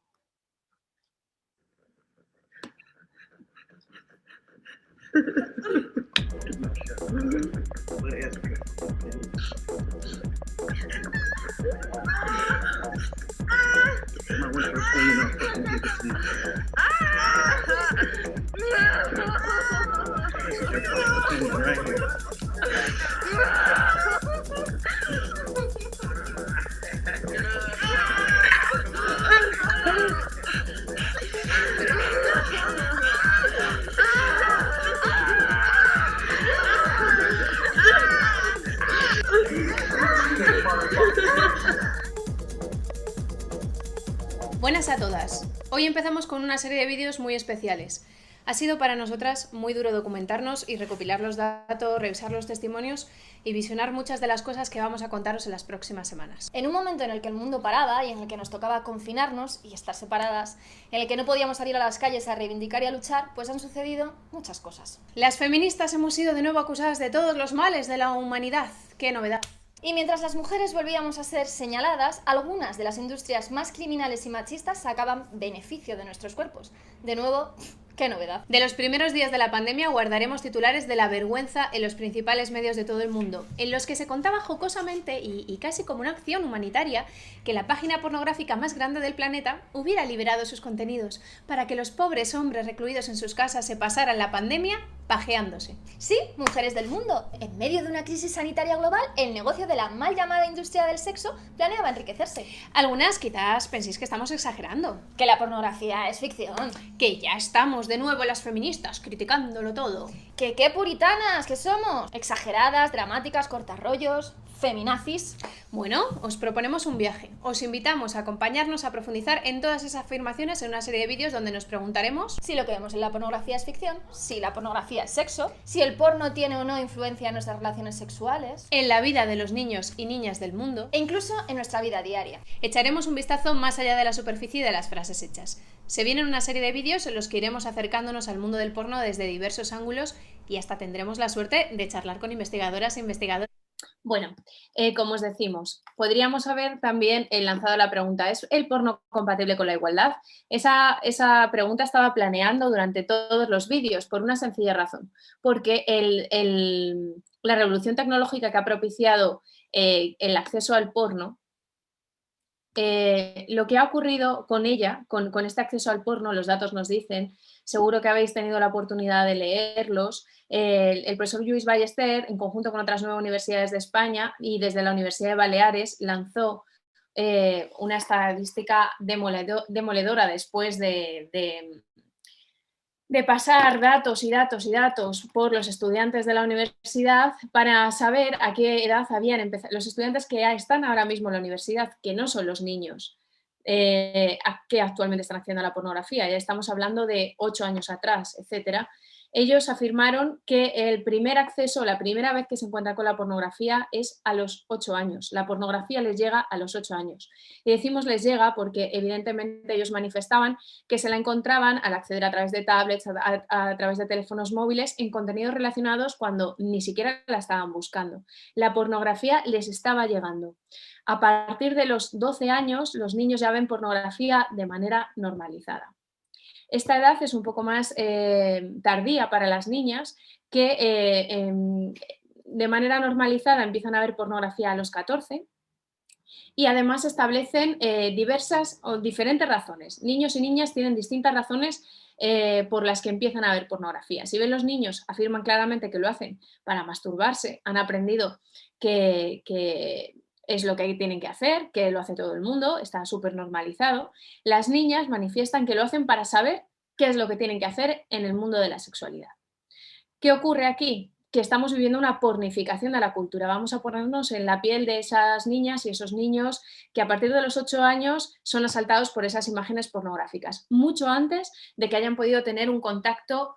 Buenas a todas. Hoy empezamos con una serie de vídeos muy especiales. Ha sido para nosotras muy duro documentarnos y recopilar los datos, revisar los testimonios y visionar muchas de las cosas que vamos a contaros en las próximas semanas. En un momento en el que el mundo paraba y en el que nos tocaba confinarnos y estar separadas, en el que no podíamos salir a las calles a reivindicar y a luchar, pues han sucedido muchas cosas. Las feministas hemos sido de nuevo acusadas de todos los males de la humanidad. ¡Qué novedad! Y mientras las mujeres volvíamos a ser señaladas, algunas de las industrias más criminales y machistas sacaban beneficio de nuestros cuerpos. De nuevo, ¡qué novedad! De los primeros días de la pandemia guardaremos titulares de la vergüenza en los principales medios de todo el mundo, en los que se contaba jocosamente y casi como una acción humanitaria que la página pornográfica más grande del planeta hubiera liberado sus contenidos para que los pobres hombres recluidos en sus casas se pasaran la pandemia pajeándose. Sí, mujeres del mundo, en medio de una crisis sanitaria global, el negocio de la mal llamada industria del sexo planeaba enriquecerse. Algunas quizás penséis que estamos exagerando, Que la pornografía es ficción. que ya estamos de nuevo las feministas criticándolo todo. Que qué puritanas que somos. Exageradas, dramáticas, cortarrollos, feminazis. Bueno, os proponemos un viaje. Os invitamos a acompañarnos a profundizar en todas esas afirmaciones en una serie de vídeos donde nos preguntaremos Si lo que vemos en la pornografía es ficción, si la pornografía es sexo, si el porno tiene o no influencia en nuestras relaciones sexuales, en la vida de los niños y niñas del mundo. e incluso en nuestra vida diaria. Echaremos un vistazo más allá de la superficie de las frases hechas. Se vienen una serie de vídeos en los que iremos acercándonos al mundo del porno desde diversos ángulos y hasta tendremos la suerte de charlar con investigadoras e investigadores. Bueno, como os decimos, podríamos haber también lanzado la pregunta, ¿es el porno compatible con la igualdad? Esa pregunta estaba planeando durante todos los vídeos por una sencilla razón, porque la revolución tecnológica que ha propiciado el acceso al porno, lo que ha ocurrido con ella, con este acceso al porno, los datos nos dicen, seguro que habéis tenido la oportunidad de leerlos, el profesor Lluís Ballester, en conjunto con otras 9 universidades de España y desde la Universidad de Baleares, lanzó una estadística demoledora después de pasar datos y datos y datos por los estudiantes de la universidad para saber a qué edad habían empezado, los estudiantes que ya están ahora mismo en la universidad, que no son los niños que actualmente están haciendo la pornografía, ya estamos hablando de 8 años atrás, etcétera. Ellos afirmaron que el primer acceso, la primera vez que se encuentran con la pornografía es a los 8 años. La pornografía les llega a los 8 años. Y decimos les llega porque evidentemente ellos manifestaban que se la encontraban al acceder a través de tablets, a través de teléfonos móviles, en contenidos relacionados cuando ni siquiera la estaban buscando. La pornografía les estaba llegando. A partir de los 12 años, los niños ya ven pornografía de manera normalizada. Esta edad es un poco más tardía para las niñas que de manera normalizada empiezan a ver pornografía a los 14 y además establecen diversas o diferentes razones. Niños y niñas tienen distintas razones por las que empiezan a ver pornografía. Si ven los niños, afirman claramente que lo hacen para masturbarse, han aprendido que es lo que tienen que hacer, que lo hace todo el mundo, está súper normalizado. Las niñas manifiestan que lo hacen para saber qué es lo que tienen que hacer en el mundo de la sexualidad. ¿Qué ocurre aquí? Que estamos viviendo una pornificación de la cultura. Vamos a ponernos en la piel de esas niñas y esos niños que a partir de los 8 años son asaltados por esas imágenes pornográficas, mucho antes de que hayan podido tener un contacto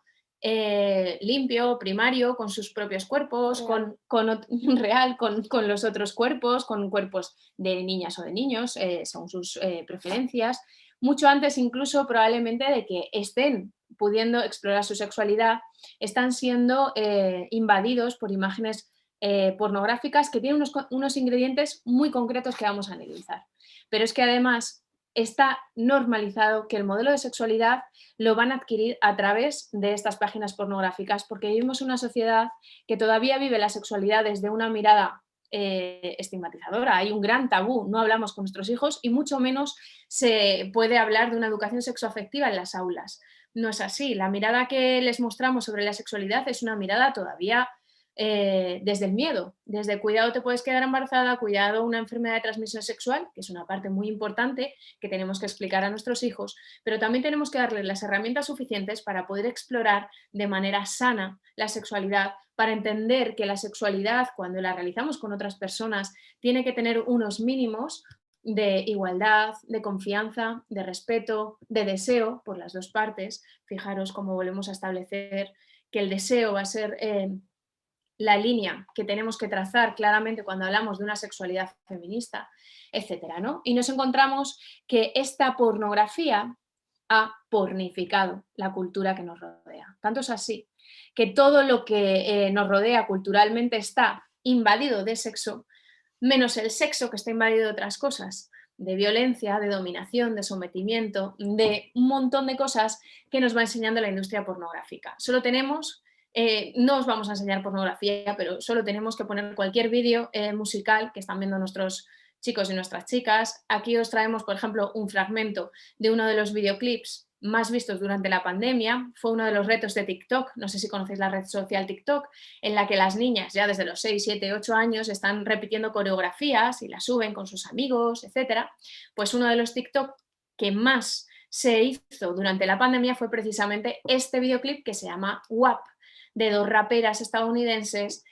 limpio, primario, con sus propios cuerpos, con los otros cuerpos, con cuerpos de niñas o de niños, según sus preferencias, mucho antes incluso probablemente de que estén pudiendo explorar su sexualidad, están siendo invadidos por imágenes pornográficas que tienen unos ingredientes muy concretos que vamos a analizar. Pero es que además está normalizado que el modelo de sexualidad lo van a adquirir a través de estas páginas pornográficas, porque vivimos en una sociedad que todavía vive la sexualidad desde una mirada estigmatizadora. Hay un gran tabú, no hablamos con nuestros hijos y mucho menos se puede hablar de una educación sexoafectiva en las aulas, no es así. La mirada que les mostramos sobre la sexualidad es una mirada todavía desde el miedo, desde cuidado te puedes quedar embarazada, cuidado una enfermedad de transmisión sexual, que es una parte muy importante que tenemos que explicar a nuestros hijos, pero también tenemos que darles las herramientas suficientes para poder explorar de manera sana la sexualidad, para entender que la sexualidad, cuando la realizamos con otras personas, tiene que tener unos mínimos de igualdad, de confianza, de respeto, de deseo por las dos partes. Fijaros cómo volvemos a establecer que el deseo va a ser la línea que tenemos que trazar claramente cuando hablamos de una sexualidad feminista, etcétera, ¿no? Y nos encontramos que esta pornografía ha pornificado la cultura que nos rodea. Tanto es así que todo lo que nos rodea culturalmente está invadido de sexo, menos el sexo, que está invadido de otras cosas, de violencia, de dominación, de sometimiento, de un montón de cosas que nos va enseñando la industria pornográfica. Solo tenemos, no os vamos a enseñar pornografía, pero solo tenemos que poner cualquier vídeo musical que están viendo nuestros chicos y nuestras chicas. Aquí os traemos, por ejemplo, un fragmento de uno de los videoclips más vistos durante la pandemia. Fue uno de los retos de TikTok, no sé si conocéis la red social TikTok, en la que las niñas ya desde los 6, 7, 8 años están repitiendo coreografías y las suben con sus amigos, etc. Pues uno de los TikTok que más se hizo durante la pandemia fue precisamente este videoclip que se llama WAP, de dos raperas estadounidenses,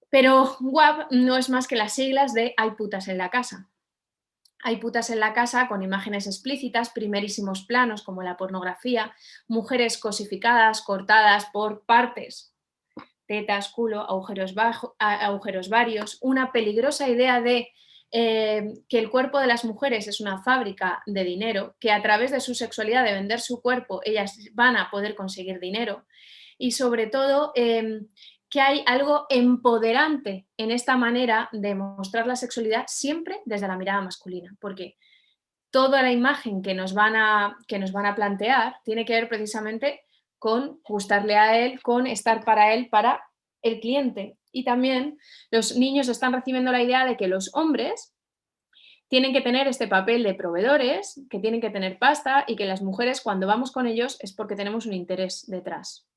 pero WAP no es más que las siglas de Hay putas en la casa. Hay putas en la casa con imágenes explícitas, primerísimos planos como la pornografía, mujeres cosificadas, cortadas por partes, tetas, culo, agujeros varios, una peligrosa idea de que el cuerpo de las mujeres es una fábrica de dinero, que a través de su sexualidad, de vender su cuerpo, ellas van a poder conseguir dinero y sobre todo que hay algo empoderante en esta manera de mostrar la sexualidad siempre desde la mirada masculina, porque toda la imagen que nos van a plantear tiene que ver precisamente con gustarle a él, con estar para él, para el cliente. Y también los niños están recibiendo la idea de que los hombres tienen que tener este papel de proveedores, que tienen que tener pasta y que las mujeres cuando vamos con ellos es porque tenemos un interés detrás.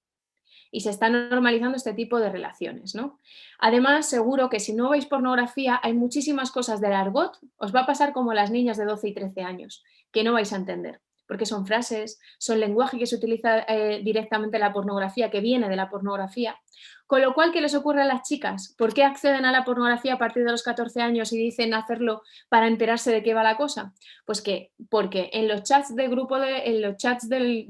Y se está normalizando este tipo de relaciones, ¿no? Además, seguro que si no veis pornografía, hay muchísimas cosas del argot, os va a pasar como a las niñas de 12 y 13 años, que no vais a entender, porque son frases, son lenguaje que se utiliza directamente en la pornografía, que viene de la pornografía. Con lo cual, ¿qué les ocurre a las chicas? ¿Por qué acceden a la pornografía a partir de los 14 años y dicen hacerlo para enterarse de qué va la cosa? Pues que, porque en los chats de grupo, en los chats de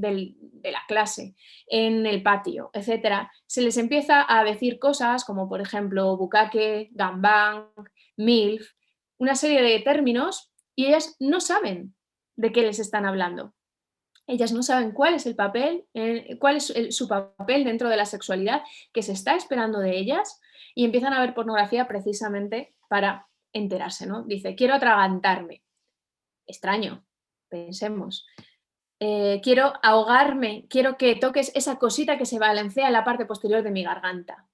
la clase, en el patio, etcétera, se les empieza a decir cosas como, por ejemplo, bukkake, gangbang, MILF, una serie de términos y ellas no saben de qué les están hablando. Ellas no saben cuál es el papel, cuál es su papel dentro de la sexualidad que se está esperando de ellas y empiezan a ver pornografía precisamente para enterarse, ¿no? Dice, quiero atragantarme. Extraño, pensemos. Quiero ahogarme, quiero que toques esa cosita que se balancea en la parte posterior de mi garganta.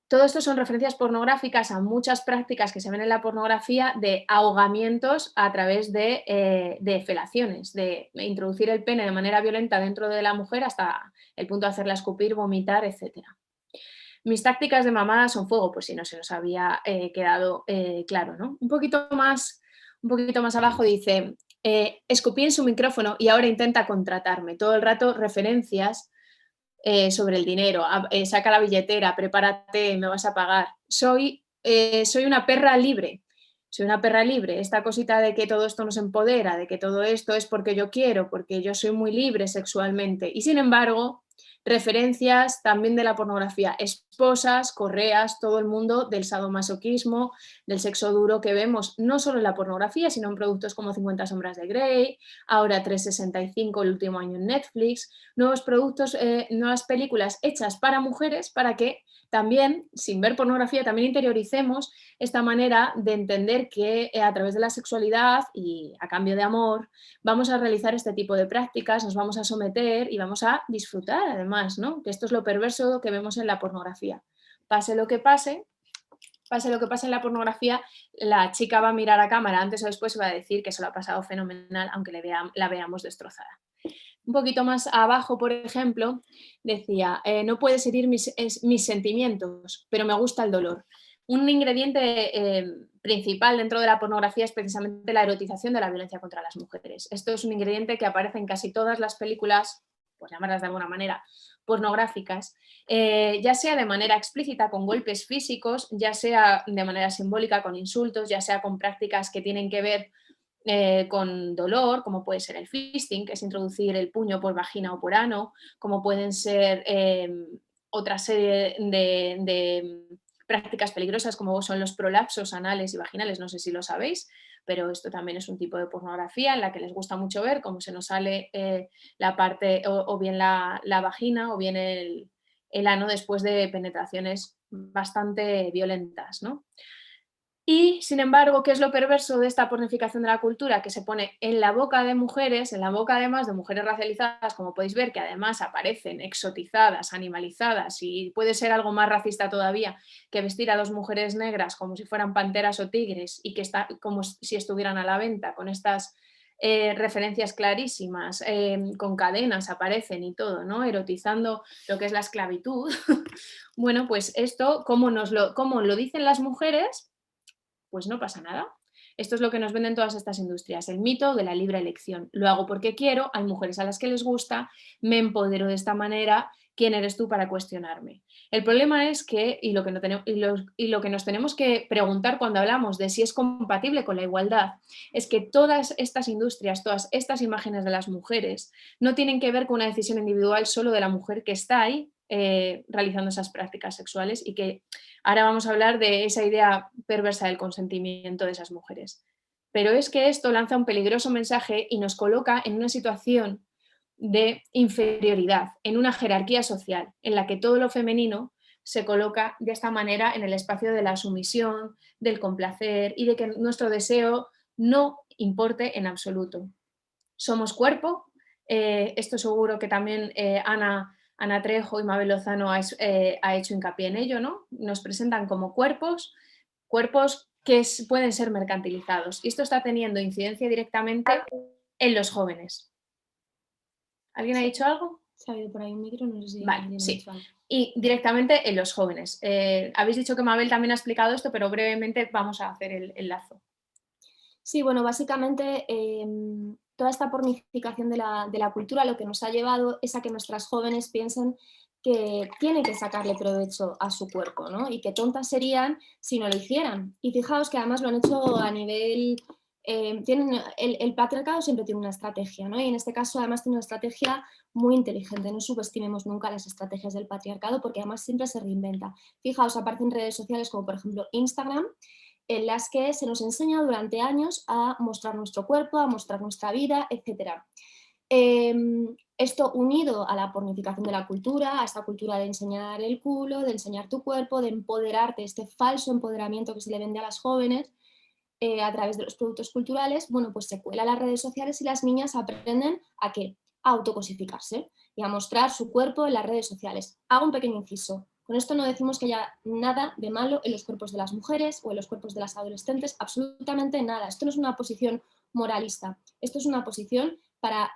Todo esto son referencias pornográficas a muchas prácticas que se ven en la pornografía de ahogamientos a través de felaciones, de introducir el pene de manera violenta dentro de la mujer hasta el punto de hacerla escupir, vomitar, etc. Mis tácticas de mamada son fuego, pues si no se nos había quedado claro, ¿no? Un poquito más abajo dice, escupí en su micrófono y ahora intenta contratarme. Todo el rato referencias sobre el dinero, saca la billetera, prepárate, me vas a pagar. Soy una perra libre, soy una perra libre. Esta cosita de que todo esto nos empodera, de que todo esto es porque yo quiero, porque yo soy muy libre sexualmente. Y sin embargo, referencias también de la pornografía, esposas, correas, todo el mundo del sadomasoquismo, del sexo duro que vemos no solo en la pornografía, sino en productos como 50 sombras de Grey, ahora 365 el último año en Netflix, nuevos productos, nuevas películas hechas para mujeres para que también, sin ver pornografía, también interioricemos esta manera de entender que a través de la sexualidad y a cambio de amor vamos a realizar este tipo de prácticas, nos vamos a someter y vamos a disfrutar además, ¿no? Que esto es lo perverso que vemos en la pornografía. Pase lo que pase en la pornografía, la chica va a mirar a cámara antes o después y va a decir que se lo ha pasado fenomenal aunque la veamos destrozada. Un poquito más abajo, por ejemplo, decía, no puedes herir mis sentimientos, pero me gusta el dolor. Un ingrediente principal dentro de la pornografía es precisamente la erotización de la violencia contra las mujeres. Esto es un ingrediente que aparece en casi todas las películas, por llamarlas de alguna manera, pornográficas, ya sea de manera explícita con golpes físicos, ya sea de manera simbólica con insultos, ya sea con prácticas que tienen que ver con dolor, como puede ser el fisting, que es introducir el puño por vagina o por ano, como pueden ser otra serie de prácticas peligrosas como son los prolapsos anales y vaginales, no sé si lo sabéis, pero esto también es un tipo de pornografía en la que les gusta mucho ver cómo se nos sale la parte o bien la vagina o bien el ano después de penetraciones bastante violentas, ¿no? Y, sin embargo, ¿qué es lo perverso de esta pornificación de la cultura? Que se pone en la boca de mujeres, en la boca además de mujeres racializadas, como podéis ver, que además aparecen exotizadas, animalizadas, y puede ser algo más racista todavía que vestir a dos mujeres negras como si fueran panteras o tigres y que está como si estuvieran a la venta, con estas referencias clarísimas, con cadenas aparecen y todo, ¿no? Erotizando lo que es la esclavitud. Bueno, pues esto, como lo dicen las mujeres, pues no pasa nada. Esto es lo que nos venden todas estas industrias, el mito de la libre elección. Lo hago porque quiero, hay mujeres a las que les gusta, me empodero de esta manera, ¿quién eres tú para cuestionarme? El problema es que, y lo que nos tenemos que preguntar cuando hablamos de si es compatible con la igualdad, es que todas estas industrias, todas estas imágenes de las mujeres, no tienen que ver con una decisión individual solo de la mujer que está ahí realizando esas prácticas sexuales y que ahora vamos a hablar de esa idea perversa del consentimiento de esas mujeres. Pero es que esto lanza un peligroso mensaje y nos coloca en una situación de inferioridad, en una jerarquía social en la que todo lo femenino se coloca de esta manera en el espacio de la sumisión, del complacer y de que nuestro deseo no importe en absoluto. Somos cuerpo, esto seguro que también Ana Trejo y Mabel Lozano ha hecho hincapié en ello, ¿no? Nos presentan como cuerpos que pueden ser mercantilizados. Y esto está teniendo incidencia directamente en los jóvenes. ¿Alguien ha dicho algo? Se ha ido por ahí un micro, no sé si Vale, alguien ha sí. dicho algo. Y directamente en los jóvenes. Habéis dicho que Mabel también ha explicado esto, pero brevemente vamos a hacer el lazo. Sí, bueno, básicamente toda esta pornificación de la cultura lo que nos ha llevado es a que nuestras jóvenes piensen que tienen que sacarle provecho a su cuerpo, ¿no? Y que tontas serían si no lo hicieran. Y fijaos que además lo han hecho a nivel... el patriarcado siempre tiene una estrategia, ¿no? Y en este caso además tiene una estrategia muy inteligente. No subestimemos nunca las estrategias del patriarcado porque además siempre se reinventa. Fijaos, aparecen redes sociales como por ejemplo Instagram, en las que se nos enseña durante años a mostrar nuestro cuerpo, a mostrar nuestra vida, etc. Esto unido a la pornificación de la cultura, a esta cultura de enseñar el culo, de enseñar tu cuerpo, de empoderarte, este falso empoderamiento que se le vende a las jóvenes a través de los productos culturales, bueno, pues se cuela a las redes sociales y las niñas aprenden a ¿qué? A autocosificarse y a mostrar su cuerpo en las redes sociales. Hago un pequeño inciso. Con esto no decimos que haya nada de malo en los cuerpos de las mujeres o en los cuerpos de las adolescentes, absolutamente nada. Esto no es una posición moralista, esto es una posición para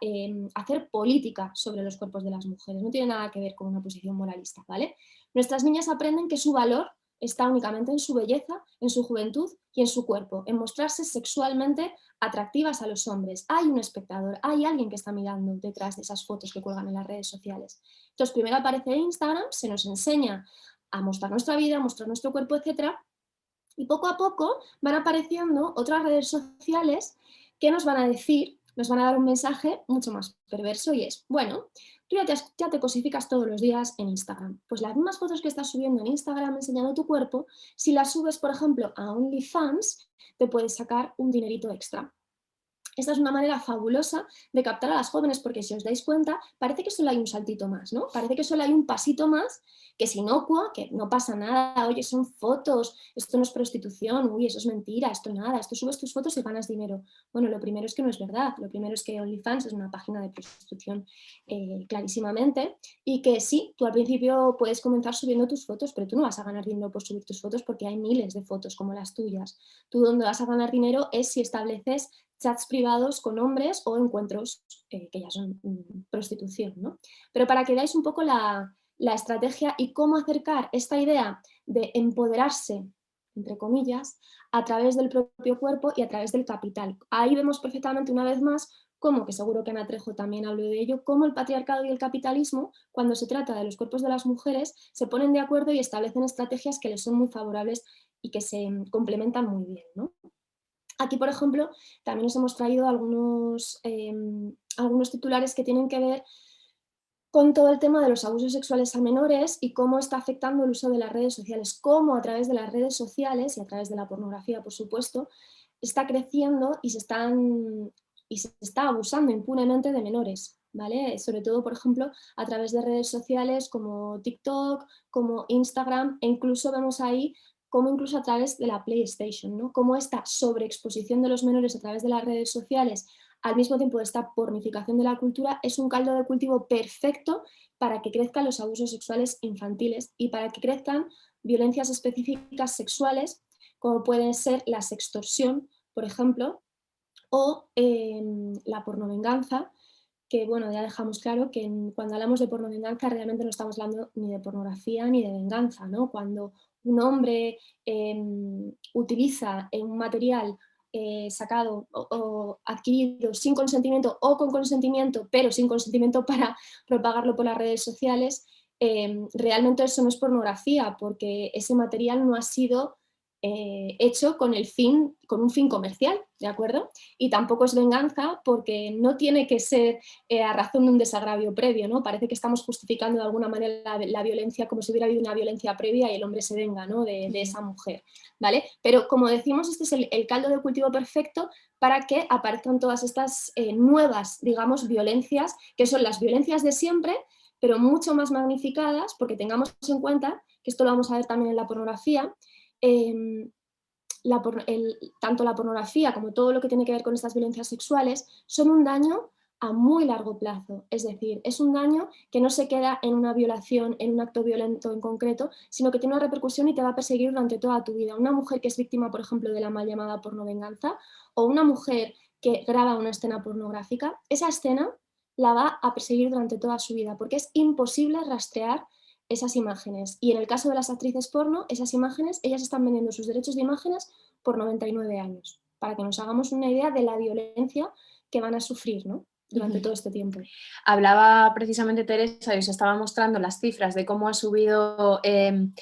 hacer política sobre los cuerpos de las mujeres, no tiene nada que ver con una posición moralista, ¿vale? Nuestras niñas aprenden que su valor está únicamente en su belleza, en su juventud y en su cuerpo, en mostrarse sexualmente atractivas a los hombres. Hay un espectador, hay alguien que está mirando detrás de esas fotos que cuelgan en las redes sociales. Entonces, primero aparece Instagram, se nos enseña a mostrar nuestra vida, a mostrar nuestro cuerpo, etc. Y poco a poco van apareciendo otras redes sociales que nos van a decir, nos van a dar un mensaje mucho más perverso y es, bueno, tú ya te cosificas todos los días en Instagram. Pues las mismas fotos que estás subiendo en Instagram enseñando tu cuerpo, si las subes, por ejemplo, a OnlyFans, te puedes sacar un dinerito extra. Esta es una manera fabulosa de captar a las jóvenes porque si os dais cuenta, parece que solo hay un saltito más, ¿no? Parece que solo hay un pasito más que es inocua, que no pasa nada, oye, son fotos, esto no es prostitución, uy, eso es mentira, esto nada, esto subes tus fotos y ganas dinero. Bueno, lo primero es que no es verdad, lo primero es que OnlyFans es una página de prostitución clarísimamente y que sí, tú al principio puedes comenzar subiendo tus fotos, pero tú no vas a ganar dinero por subir tus fotos porque hay miles de fotos como las tuyas. Tú donde vas a ganar dinero es si estableces chats privados con hombres o encuentros que ya son prostitución, ¿no? Pero para que veáis un poco la estrategia y cómo acercar esta idea de empoderarse, entre comillas, a través del propio cuerpo y a través del capital. Ahí vemos perfectamente una vez más cómo, que seguro que Ana Trejo también habló de ello, cómo el patriarcado y el capitalismo, cuando se trata de los cuerpos de las mujeres, se ponen de acuerdo y establecen estrategias que les son muy favorables y que se complementan muy bien, ¿no? Aquí, por ejemplo, también os hemos traído algunos titulares que tienen que ver con todo el tema de los abusos sexuales a menores y cómo está afectando el uso de las redes sociales, cómo a través de las redes sociales y a través de la pornografía, por supuesto, está creciendo y se está abusando impunemente de menores, ¿vale? Sobre todo, por ejemplo, a través de redes sociales como TikTok, como Instagram, e incluso vemos ahí cómo incluso a través de la PlayStation, ¿no? Cómo esta sobreexposición de los menores a través de las redes sociales, al mismo tiempo de esta pornificación de la cultura, es un caldo de cultivo perfecto para que crezcan los abusos sexuales infantiles y para que crezcan violencias específicas sexuales, como pueden ser la sextorsión, por ejemplo, o la pornovenganza, que bueno, ya dejamos claro que cuando hablamos de pornovenganza realmente no estamos hablando ni de pornografía ni de venganza, ¿no? Cuando un hombre utiliza un material sacado o adquirido sin consentimiento o con consentimiento, pero sin consentimiento para propagarlo por las redes sociales, realmente eso no es pornografía, porque ese material no ha sido hecho con un fin comercial, ¿de acuerdo? Y tampoco es venganza porque no tiene que ser a razón de un desagravio previo, ¿no? Parece que estamos justificando de alguna manera la violencia como si hubiera habido una violencia previa y el hombre se venga, ¿no? de esa mujer, ¿vale? Pero como decimos, este es el caldo de cultivo perfecto para que aparezcan todas estas nuevas, digamos, violencias, que son las violencias de siempre, pero mucho más magnificadas, porque tengamos en cuenta, que esto lo vamos a ver también en la pornografía, tanto la pornografía como todo lo que tiene que ver con estas violencias sexuales son un daño a muy largo plazo, es decir, es un daño que no se queda en una violación, en un acto violento en concreto, sino que tiene una repercusión y te va a perseguir durante toda tu vida. Una mujer que es víctima, por ejemplo, de la mal llamada pornovenganza, o una mujer que graba una escena pornográfica, esa escena la va a perseguir durante toda su vida, porque es imposible rastrear esas imágenes. Y en el caso de las actrices porno, esas imágenes, ellas están vendiendo sus derechos de imágenes por 99 años, para que nos hagamos una idea de la violencia que van a sufrir, ¿no? Durante todo este tiempo. Hablaba precisamente Teresa y os estaba mostrando las cifras de cómo ha subido el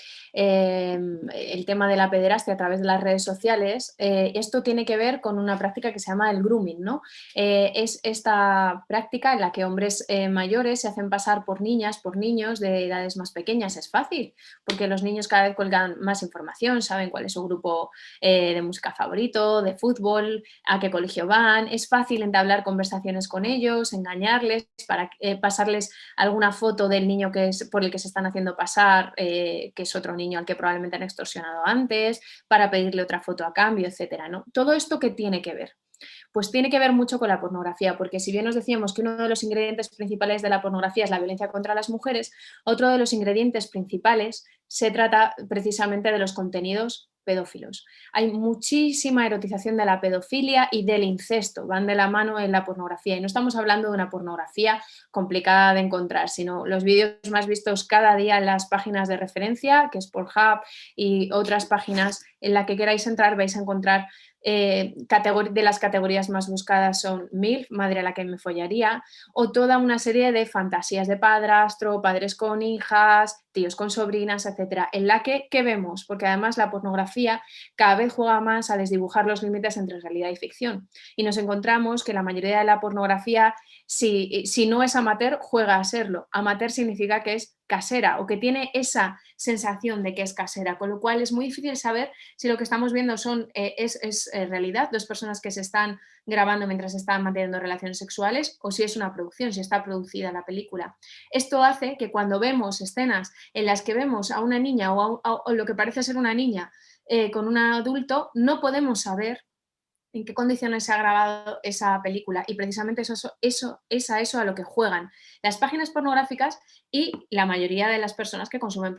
tema de la pederastia a través de las redes sociales. Esto tiene que ver con una práctica que se llama el grooming, ¿no? Es esta práctica en la que hombres mayores se hacen pasar por niñas, por niños de edades más pequeñas. Es fácil, porque los niños cada vez cuelgan más información, saben cuál es su grupo de música favorito, de fútbol, a qué colegio van. Es fácil entablar conversaciones con ellos, engañarles, para pasarles alguna foto del niño por el que se están haciendo pasar, que es otro niño al que probablemente han extorsionado antes, para pedirle otra foto a cambio, etcétera, ¿no? Todo esto, ¿qué tiene que ver? Pues tiene que ver mucho con la pornografía, porque si bien nos decíamos que uno de los ingredientes principales de la pornografía es la violencia contra las mujeres, otro de los ingredientes principales se trata precisamente de los contenidos pedófilos. Hay muchísima erotización de la pedofilia y del incesto, van de la mano en la pornografía, y no estamos hablando de una pornografía complicada de encontrar, sino los vídeos más vistos cada día en las páginas de referencia, que es Pornhub y otras páginas en las que queráis entrar, vais a encontrar de las categorías más buscadas son MILF, madre a la que me follaría, o toda una serie de fantasías de padrastro, padres con hijas, tíos con sobrinas, etcétera, en la que, ¿qué vemos? Porque además la pornografía cada vez juega más a desdibujar los límites entre realidad y ficción, y nos encontramos que la mayoría de la pornografía, si no es amateur, juega a serlo. Amateur significa que es casera o que tiene esa sensación de que es casera, con lo cual es muy difícil saber si lo que estamos viendo es realidad, dos personas que se están grabando mientras están manteniendo relaciones sexuales, o si es una producción, si está producida la película. Esto hace que cuando vemos escenas en las que vemos a una niña o lo que parece ser una niña con un adulto, no podemos saber en qué condiciones se ha grabado esa película, y precisamente es a eso a lo que juegan las páginas pornográficas y la mayoría de las personas que consumen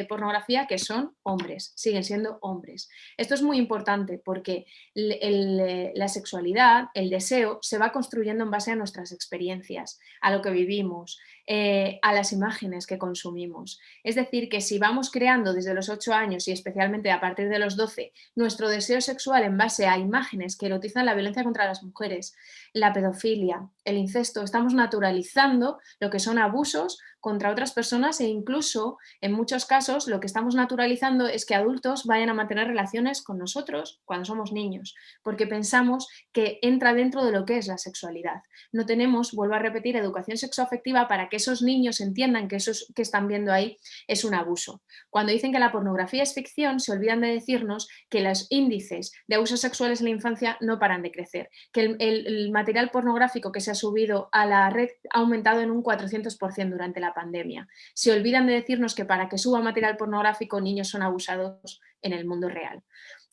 pornografía, que son hombres, siguen siendo hombres. Esto es muy importante porque la sexualidad, el deseo, se va construyendo en base a nuestras experiencias, a lo que vivimos, a las imágenes que consumimos. Es decir, que si vamos creando desde los 8 años y especialmente a partir de los 12 nuestro deseo sexual en base a imágenes que erotizan la violencia contra las mujeres, la pedofilia, el incesto, estamos naturalizando lo que son abusos contra otras personas, e incluso en muchos casos lo que estamos naturalizando es que adultos vayan a mantener relaciones con nosotros cuando somos niños, porque pensamos que entra dentro de lo que es la sexualidad. No tenemos, vuelvo a repetir, educación sexoafectiva para que esos niños entiendan que eso que están viendo ahí es un abuso. Cuando dicen que la pornografía es ficción, se olvidan de decirnos que los índices de abusos sexuales en la infancia no paran de crecer, que el material pornográfico que se ha subido a la red ha aumentado en un 400% durante la pandemia. Se olvidan de decirnos que para que suba material pornográfico niños son abusados en el mundo real.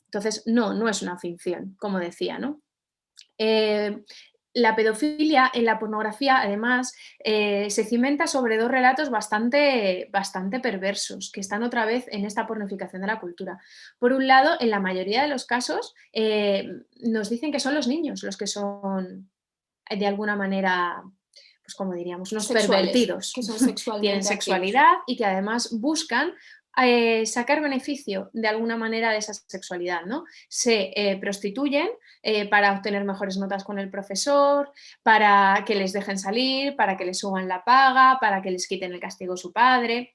Entonces, no es una ficción, como decía, ¿no? La pedofilia en la pornografía, además, se cimenta sobre dos relatos bastante perversos, que están otra vez en esta pornificación de la cultura. Por un lado, en la mayoría de los casos, nos dicen que son los niños los que son, de alguna manera, pues como diríamos, unos pervertidos, que son sexualmente tienen sexualidad y que además buscan sacar beneficio de alguna manera de esa sexualidad, ¿no? Se prostituyen para obtener mejores notas con el profesor, para que les dejen salir, para que les suban la paga, para que les quiten el castigo a su padre.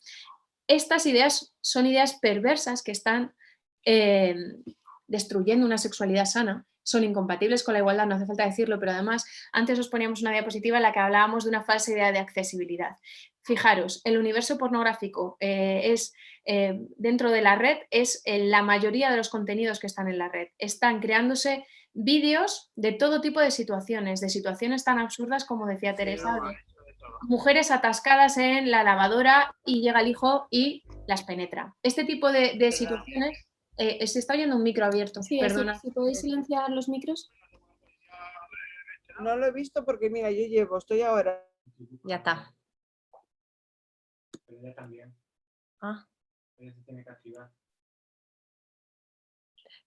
Estas ideas son ideas perversas que están destruyendo una sexualidad sana, son incompatibles con la igualdad, no hace falta decirlo, pero además antes os poníamos una diapositiva en la que hablábamos de una falsa idea de accesibilidad. Fijaros, el universo pornográfico dentro de la red es la mayoría de los contenidos que están en la red. Están creándose vídeos de todo tipo de situaciones tan absurdas como decía Teresa, de mujeres atascadas en la lavadora y llega el hijo y las penetra. Este tipo de situaciones... se está oyendo un micro abierto, Sí, perdona. si podéis silenciar los micros. No lo he visto porque, mira, estoy ahora. Ya está. Pero ella también. Ah. Ella se tiene que activar.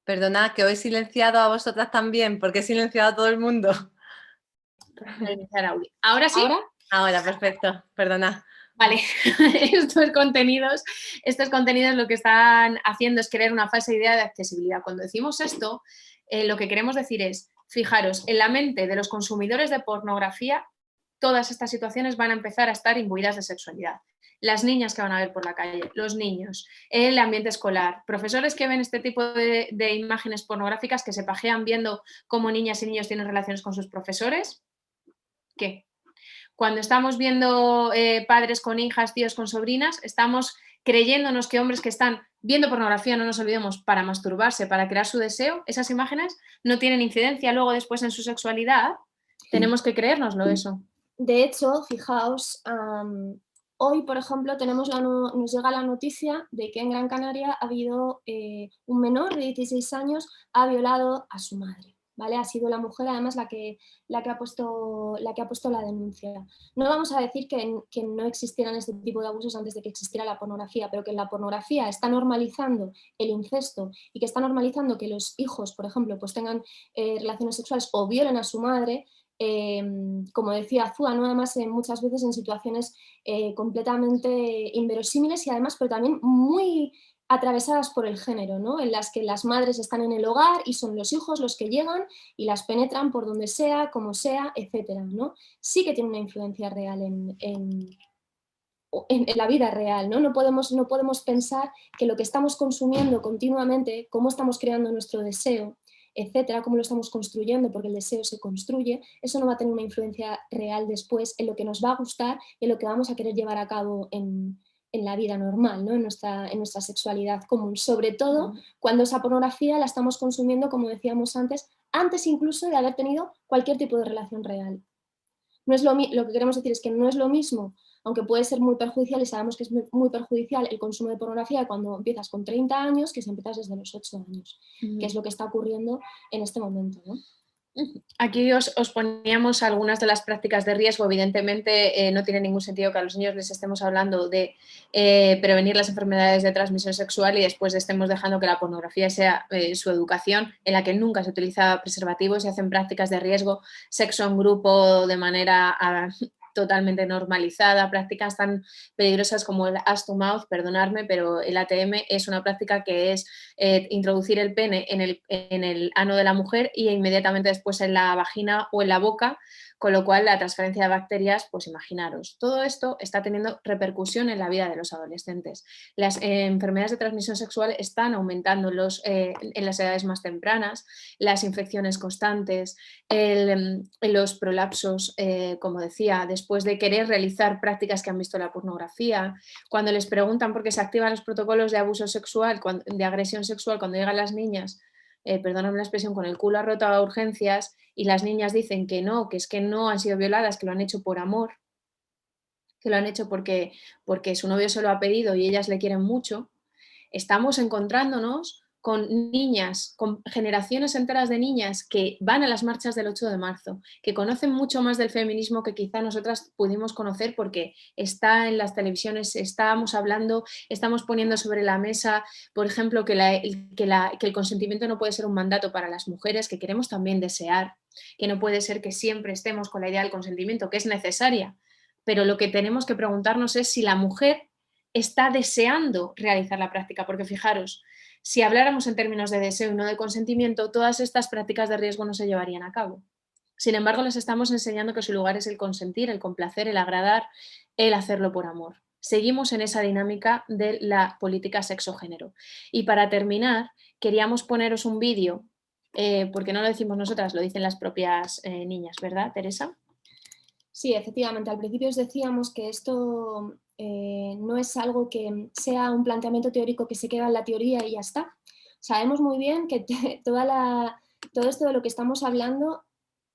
Perdonad, que os he silenciado a vosotras también, porque he silenciado a todo el mundo. ¿Ahora sí? Ahora, perfecto, perdonad. Vale, estos contenidos lo que están haciendo es crear una falsa idea de accesibilidad. Cuando decimos esto, lo que queremos decir es, fijaros, en la mente de los consumidores de pornografía, todas estas situaciones van a empezar a estar imbuidas de sexualidad. Las niñas que van a ver por la calle, los niños, el ambiente escolar, profesores que ven este tipo de imágenes pornográficas, que se pajean viendo cómo niñas y niños tienen relaciones con sus profesores. ¿Qué? Cuando estamos viendo padres con hijas, tíos con sobrinas, estamos creyéndonos que hombres que están viendo pornografía, no nos olvidemos, para masturbarse, para crear su deseo, esas imágenes no tienen incidencia luego después en su sexualidad. Tenemos que creérnoslo eso. De hecho, fijaos, hoy, por ejemplo, nos llega la noticia de que en Gran Canaria ha habido un menor de 16 años ha violado a su madre. ¿Vale? Ha sido la mujer además la que ha puesto la denuncia. No vamos a decir que no existieran este tipo de abusos antes de que existiera la pornografía, pero que la pornografía está normalizando el incesto y que está normalizando que los hijos, por ejemplo, pues tengan relaciones sexuales o violen a su madre, como decía Azúa, ¿no? Además muchas veces en situaciones completamente inverosímiles y además pero también muy atravesadas por el género, ¿no? En las que las madres están en el hogar y son los hijos los que llegan y las penetran por donde sea, como sea, etcétera, ¿no? Sí que tiene una influencia real en la vida real, ¿no? No podemos pensar que lo que estamos consumiendo continuamente, cómo estamos creando nuestro deseo, etcétera, cómo lo estamos construyendo, porque el deseo se construye, eso no va a tener una influencia real después en lo que nos va a gustar y en lo que vamos a querer llevar a cabo en la vida normal, ¿no? en nuestra sexualidad común, sobre todo cuando esa pornografía la estamos consumiendo, como decíamos antes incluso de haber tenido cualquier tipo de relación real. Lo que queremos decir es que no es lo mismo aunque puede ser muy perjudicial y sabemos que es muy perjudicial el consumo de pornografía cuando empiezas con 30 años que si empiezas desde los 8 años, que es lo que está ocurriendo en este momento, ¿no? Aquí os poníamos algunas de las prácticas de riesgo. Evidentemente no tiene ningún sentido que a los niños les estemos hablando de prevenir las enfermedades de transmisión sexual y después estemos dejando que la pornografía sea su educación, en la que nunca se utiliza preservativos y hacen prácticas de riesgo, sexo en grupo de manera totalmente normalizada, prácticas tan peligrosas como el ass to mouth, perdonadme, pero el ATM es una práctica que es introducir el pene en el ano de la mujer y inmediatamente después en la vagina o en la boca, con lo cual la transferencia de bacterias, pues imaginaros, todo esto está teniendo repercusión en la vida de los adolescentes. Las enfermedades de transmisión sexual están aumentando en las edades más tempranas, las infecciones constantes, los prolapsos, como decía, después de querer realizar prácticas que han visto la pornografía, cuando les preguntan por qué se activan los protocolos de abuso sexual, de agresión sexual, cuando llegan las niñas, perdóname la expresión, con el culo roto a urgencias y las niñas dicen que no, que es que no han sido violadas, que lo han hecho por amor, que lo han hecho porque su novio se lo ha pedido y ellas le quieren mucho, estamos encontrándonos con niñas, con generaciones enteras de niñas que van a las marchas del 8 de marzo, que conocen mucho más del feminismo que quizá nosotras pudimos conocer porque está en las televisiones, estamos hablando, estamos poniendo sobre la mesa, por ejemplo, que el consentimiento no puede ser un mandato para las mujeres, que queremos también desear, que no puede ser que siempre estemos con la idea del consentimiento, que es necesaria, pero lo que tenemos que preguntarnos es si la mujer está deseando realizar la práctica, porque fijaros, si habláramos en términos de deseo y no de consentimiento, todas estas prácticas de riesgo no se llevarían a cabo. Sin embargo, les estamos enseñando que su lugar es el consentir, el complacer, el agradar, el hacerlo por amor. Seguimos en esa dinámica de la política sexo-género. Y para terminar, queríamos poneros un vídeo, porque no lo decimos nosotras, lo dicen las propias niñas, ¿verdad, Teresa? Sí, efectivamente. Al principio os decíamos que esto no es algo que sea un planteamiento teórico que se queda en la teoría y ya está. Sabemos muy bien que todo esto de lo que estamos hablando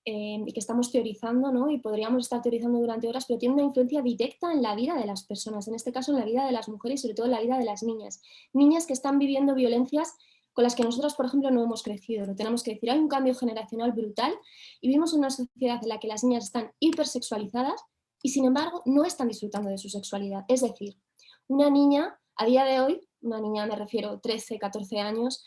y que estamos teorizando, ¿no? Y podríamos estar teorizando durante horas, pero tiene una influencia directa en la vida de las personas, en este caso en la vida de las mujeres y sobre todo en la vida de las niñas. Niñas que están viviendo violencias con las que nosotros, por ejemplo, no hemos crecido, lo tenemos que decir. Hay un cambio generacional brutal y vivimos en una sociedad en la que las niñas están hipersexualizadas y sin embargo no están disfrutando de su sexualidad. Es decir, una niña a día de hoy, una niña me refiero 13, 14 años,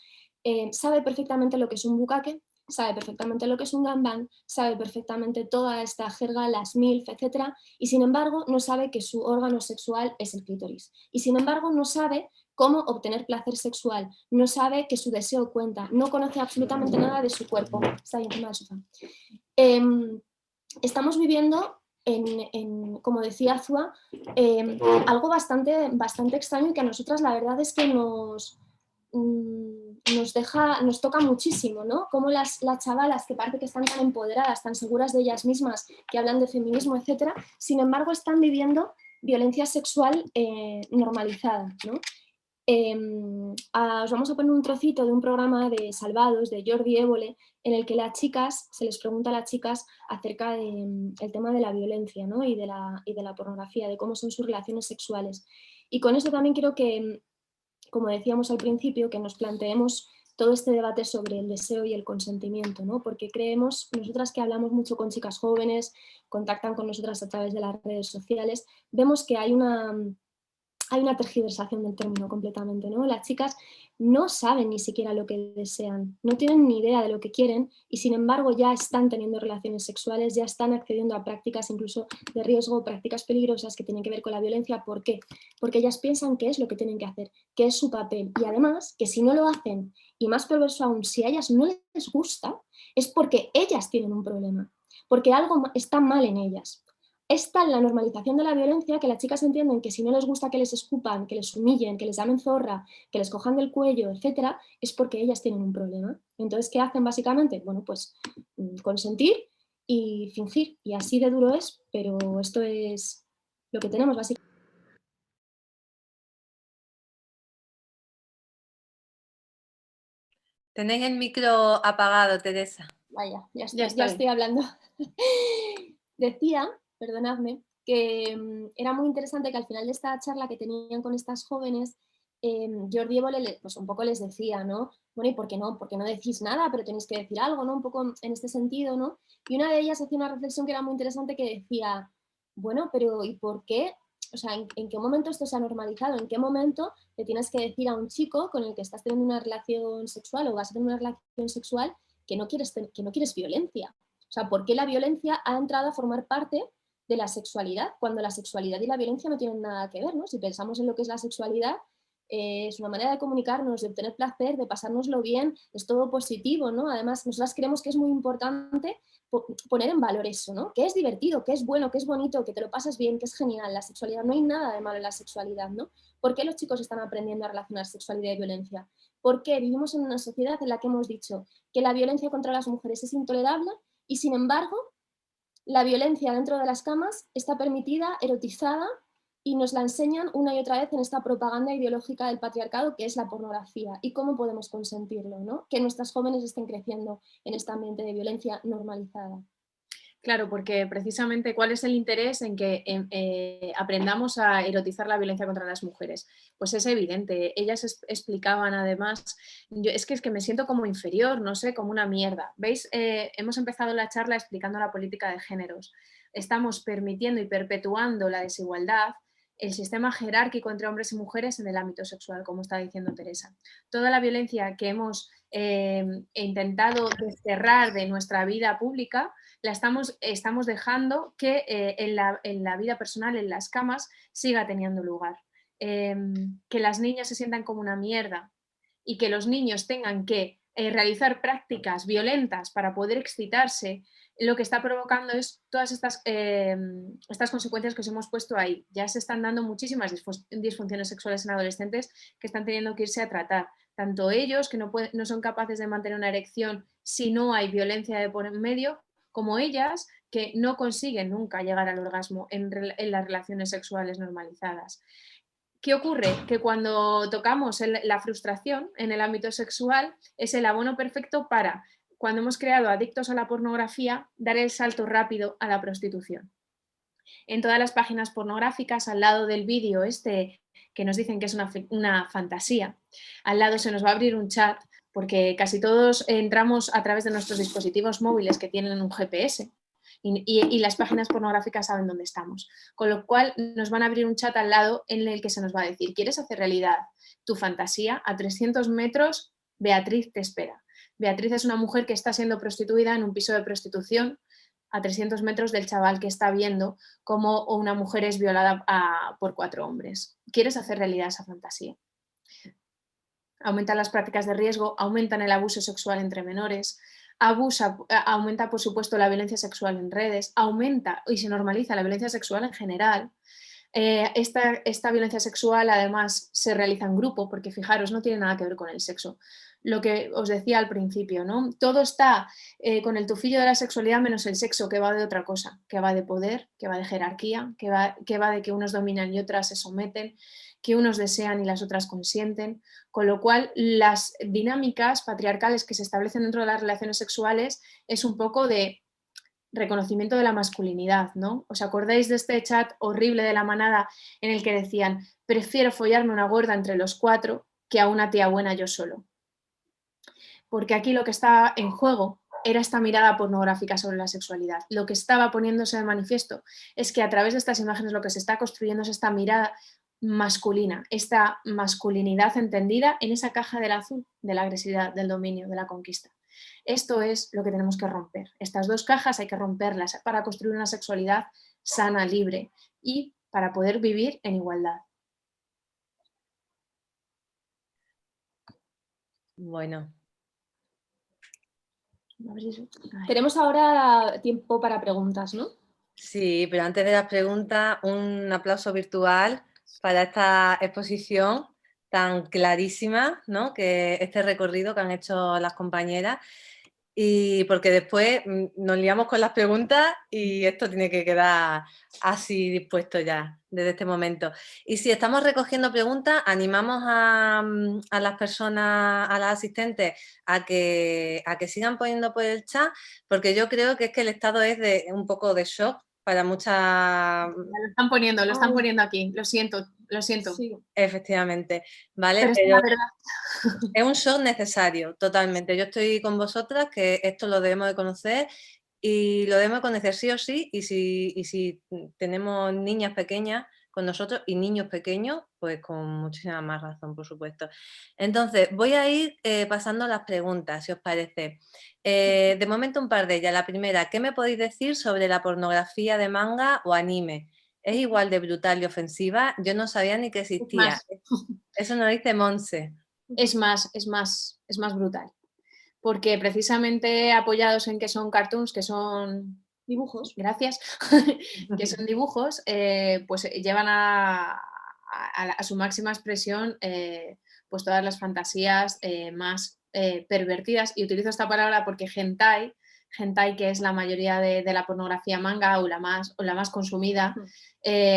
sabe perfectamente lo que es un bucaque, sabe perfectamente lo que es un gangbang, sabe perfectamente toda esta jerga, las MILF, etc. Y sin embargo no sabe que su órgano sexual es el clítoris. Y sin embargo no sabe cómo obtener placer sexual, no sabe que su deseo cuenta, no conoce absolutamente nada de su cuerpo. Está ahí encima del sofá. Estamos viviendo, como decía Azua, algo bastante extraño y que a nosotras la verdad es que nos toca muchísimo, ¿no? Como las chavalas que parece que están tan empoderadas, tan seguras de ellas mismas, que hablan de feminismo, etcétera, sin embargo están viviendo violencia sexual normalizada, ¿no? Os vamos a poner un trocito de un programa de Salvados, de Jordi Évole, en el que se les pregunta a las chicas acerca del tema de la violencia, ¿no? y de la pornografía, de cómo son sus relaciones sexuales. Y con esto también quiero que, como decíamos al principio, que nos planteemos todo este debate sobre el deseo y el consentimiento, ¿no? Porque creemos, nosotras que hablamos mucho con chicas jóvenes, contactan con nosotras a través de las redes sociales, vemos que hay una tergiversación del término completamente, ¿no? Las chicas no saben ni siquiera lo que desean, no tienen ni idea de lo que quieren y sin embargo ya están teniendo relaciones sexuales, ya están accediendo a prácticas incluso de riesgo, prácticas peligrosas que tienen que ver con la violencia. ¿Por qué? Porque ellas piensan que es lo que tienen que hacer, que es su papel y además que si no lo hacen, y más perverso aún, si a ellas no les gusta, es porque ellas tienen un problema, porque algo está mal en ellas. Es tal la normalización de la violencia que las chicas entienden que si no les gusta que les escupan, que les humillen, que les llamen zorra, que les cojan del cuello, etcétera, es porque ellas tienen un problema. Entonces, ¿qué hacen básicamente? Bueno, pues consentir y fingir. Y así de duro es, pero esto es lo que tenemos básicamente. Tenéis el micro apagado, Teresa. Vaya, ya estoy hablando. Decía, perdonadme, que era muy interesante que al final de esta charla que tenían con estas jóvenes, Jordi Évole pues un poco les decía, ¿no? Bueno, ¿y por qué no? ¿Por qué no decís nada? Pero tenéis que decir algo, ¿no? Un poco en este sentido, ¿no? Y una de ellas hacía una reflexión que era muy interesante que decía, bueno, pero ¿y por qué? O sea, ¿en qué momento esto se ha normalizado? ¿En qué momento le tienes que decir a un chico con el que estás teniendo una relación sexual o vas a tener una relación sexual que no quieres violencia? O sea, ¿por qué la violencia ha entrado a formar parte de la sexualidad cuando la sexualidad y la violencia no tienen nada que ver, ¿no? Si pensamos en lo que es la sexualidad, es una manera de comunicarnos, de obtener placer, de pasárnoslo bien, es todo positivo, ¿no? Además, nosotras creemos que es muy importante poner en valor eso, ¿no? Que es divertido, que es bueno, que es bonito, que te lo pasas bien, que es genial. La sexualidad, no hay nada de malo en la sexualidad, ¿no? ¿Por qué los chicos están aprendiendo a relacionar sexualidad y violencia? Porque vivimos en una sociedad en la que hemos dicho que la violencia contra las mujeres es intolerable y, sin embargo, la violencia dentro de las camas está permitida, erotizada, y nos la enseñan una y otra vez en esta propaganda ideológica del patriarcado que es la pornografía. ¿Y cómo podemos consentirlo, ¿no? Que nuestras jóvenes estén creciendo en este ambiente de violencia normalizada. Claro, porque precisamente ¿cuál es el interés en que aprendamos a erotizar la violencia contra las mujeres? Pues es evidente. Ellas explicaban además, es que me siento como inferior, no sé, como una mierda. ¿Veis? Hemos empezado la charla explicando la política de géneros. Estamos permitiendo y perpetuando la desigualdad, el sistema jerárquico entre hombres y mujeres en el ámbito sexual, como está diciendo Teresa. Toda la violencia que hemos intentado desterrar de nuestra vida pública, la estamos dejando que en la vida personal, en las camas, siga teniendo lugar. Que las niñas se sientan como una mierda y que los niños tengan que realizar prácticas violentas para poder excitarse, lo que está provocando es todas estas consecuencias que os hemos puesto ahí. Ya se están dando muchísimas disfunciones sexuales en adolescentes que están teniendo que irse a tratar. Tanto ellos, que no son capaces de mantener una erección si no hay violencia de por en medio, como ellas, que no consiguen nunca llegar al orgasmo en las relaciones sexuales normalizadas. ¿Qué ocurre? Que cuando tocamos la frustración en el ámbito sexual es el abono perfecto para, cuando hemos creado adictos a la pornografía, dar el salto rápido a la prostitución. En todas las páginas pornográficas, al lado del vídeo que nos dicen que es una fantasía, al lado se nos va a abrir un chat, porque casi todos entramos a través de nuestros dispositivos móviles que tienen un GPS, y las páginas pornográficas saben dónde estamos. Con lo cual nos van a abrir un chat al lado en el que se nos va a decir: ¿quieres hacer realidad tu fantasía? A 300 metros, Beatriz te espera. Beatriz es una mujer que está siendo prostituida en un piso de prostitución a 300 metros del chaval que está viendo cómo una mujer es violada por 4 hombres. ¿Quieres hacer realidad esa fantasía? Aumentan las prácticas de riesgo, aumentan el abuso sexual entre menores, aumenta, por supuesto, la violencia sexual en redes, aumenta y se normaliza la violencia sexual en general. Esta violencia sexual además se realiza en grupo, porque fijaros, no tiene nada que ver con el sexo. Lo que os decía al principio, ¿no? Todo está con el tufillo de la sexualidad menos el sexo, que va de otra cosa, que va de poder, que va de jerarquía, que va de que unos dominan y otras se someten, que unos desean y las otras consienten, con lo cual las dinámicas patriarcales que se establecen dentro de las relaciones sexuales es un poco de reconocimiento de la masculinidad, ¿no? ¿Os acordáis de este chat horrible de la manada en el que decían: prefiero follarme una gorda entre los 4 que a una tía buena yo solo? Porque aquí lo que estaba en juego era esta mirada pornográfica sobre la sexualidad. Lo que estaba poniéndose de manifiesto es que a través de estas imágenes lo que se está construyendo es esta mirada masculina, esta masculinidad entendida en esa caja del azul, de la agresividad, del dominio, de la conquista. Esto es lo que tenemos que romper. Estas dos cajas hay que romperlas para construir una sexualidad sana, libre y para poder vivir en igualdad. Bueno. Tenemos ahora tiempo para preguntas, ¿no? Sí, pero antes de las preguntas, un aplauso virtual para esta exposición tan clarísima, ¿no? Que este recorrido que han hecho las compañeras, y porque después nos liamos con las preguntas y esto tiene que quedar así dispuesto ya desde este momento. Y si estamos recogiendo preguntas, animamos a las personas, a las asistentes, a que sigan poniendo por el chat, porque yo creo que es que el estado es de un poco de shock para muchas... Lo están Ay. poniendo aquí, lo siento. Sí. Efectivamente, ¿vale? Pero es Pero la verdad. es un shock necesario, totalmente. Yo estoy con vosotras que esto lo debemos de conocer y lo debemos de conocer sí o sí, y si tenemos niñas pequeñas con nosotros y niños pequeños, pues con muchísima más razón, por supuesto. Entonces, voy a ir pasando las preguntas, si os parece. De momento un par de ellas. La primera, ¿qué me podéis decir sobre la pornografía de manga o anime? ¿Es igual de brutal y ofensiva? Yo no sabía ni que existía. Eso nos dice Monse. Es más brutal. Porque precisamente apoyados en que son cartoons, que son Dibujos. gracias, que son dibujos, pues llevan a su máxima expresión pues todas las fantasías más pervertidas, y utilizo esta palabra porque hentai, que es la mayoría de la pornografía manga o la más consumida,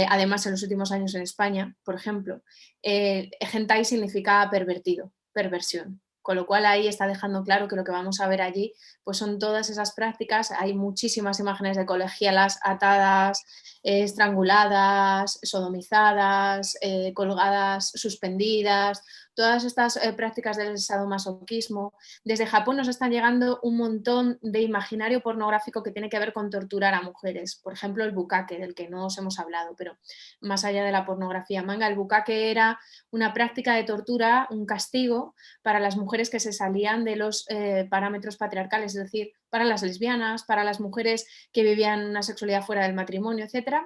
además en los últimos años en España, por ejemplo, hentai significa pervertido, perversión. Con lo cual ahí está dejando claro que lo que vamos a ver allí pues son todas esas prácticas. Hay muchísimas imágenes de colegialas atadas, estranguladas, sodomizadas, colgadas, suspendidas, todas estas prácticas del sadomasoquismo. Desde Japón nos están llegando un montón de imaginario pornográfico que tiene que ver con torturar a mujeres. Por ejemplo, el bukkake, del que no os hemos hablado, pero más allá de la pornografía manga, el bukkake era una práctica de tortura, un castigo para las mujeres que se salían de los parámetros patriarcales, es decir, para las lesbianas, para las mujeres que vivían una sexualidad fuera del matrimonio, etc.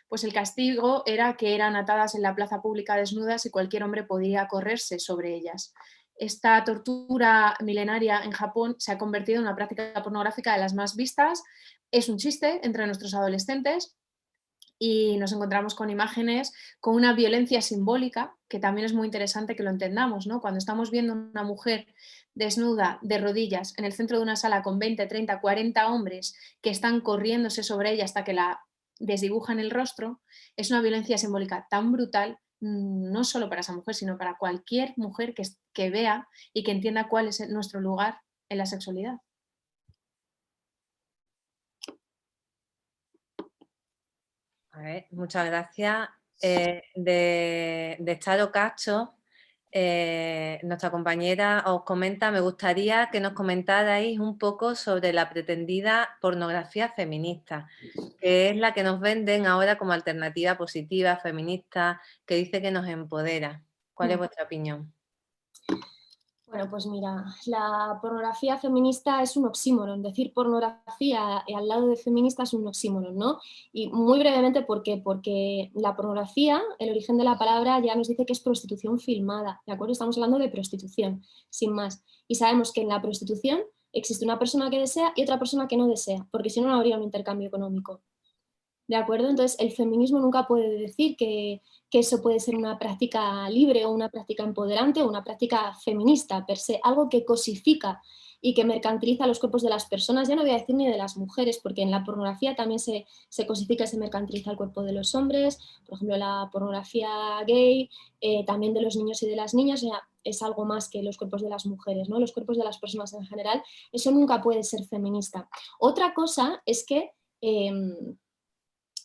Pues el castigo era que eran atadas en la plaza pública desnudas y cualquier hombre podía correrse sobre ellas. Esta tortura milenaria en Japón se ha convertido en una práctica pornográfica de las más vistas. Es un chiste entre nuestros adolescentes y nos encontramos con imágenes con una violencia simbólica, que también es muy interesante que lo entendamos, ¿no? Cuando estamos viendo una mujer desnuda, de rodillas, en el centro de una sala con 20, 30, 40 hombres que están corriéndose sobre ella hasta que la desdibujan el rostro, es una violencia simbólica tan brutal, no solo para esa mujer, sino para cualquier mujer que vea y que entienda cuál es nuestro lugar en la sexualidad. A ver, muchas gracias. De Charo Cacho, nuestra compañera os comenta, me gustaría que nos comentarais un poco sobre la pretendida pornografía feminista, que es la que nos venden ahora como alternativa positiva, feminista, que dice que nos empodera. ¿Cuál es vuestra opinión? Bueno, pues mira, la pornografía feminista es un oxímoron. Decir pornografía al lado de feminista es un oxímoron, ¿no? Y muy brevemente, ¿por qué? Porque la pornografía, el origen de la palabra ya nos dice que es prostitución filmada, ¿de acuerdo? Estamos hablando de prostitución, sin más. Y sabemos que en la prostitución existe una persona que desea y otra persona que no desea, porque si no, no habría un intercambio económico. ¿De acuerdo? Entonces, el feminismo nunca puede decir que eso puede ser una práctica libre o una práctica empoderante o una práctica feminista per se, algo que cosifica y que mercantiliza los cuerpos de las personas, ya no voy a decir ni de las mujeres, porque en la pornografía también se cosifica y se mercantiliza el cuerpo de los hombres, por ejemplo, la pornografía gay, también de los niños y de las niñas, ya es algo más que los cuerpos de las mujeres, ¿no? Los cuerpos de las personas en general, eso nunca puede ser feminista. Otra cosa es que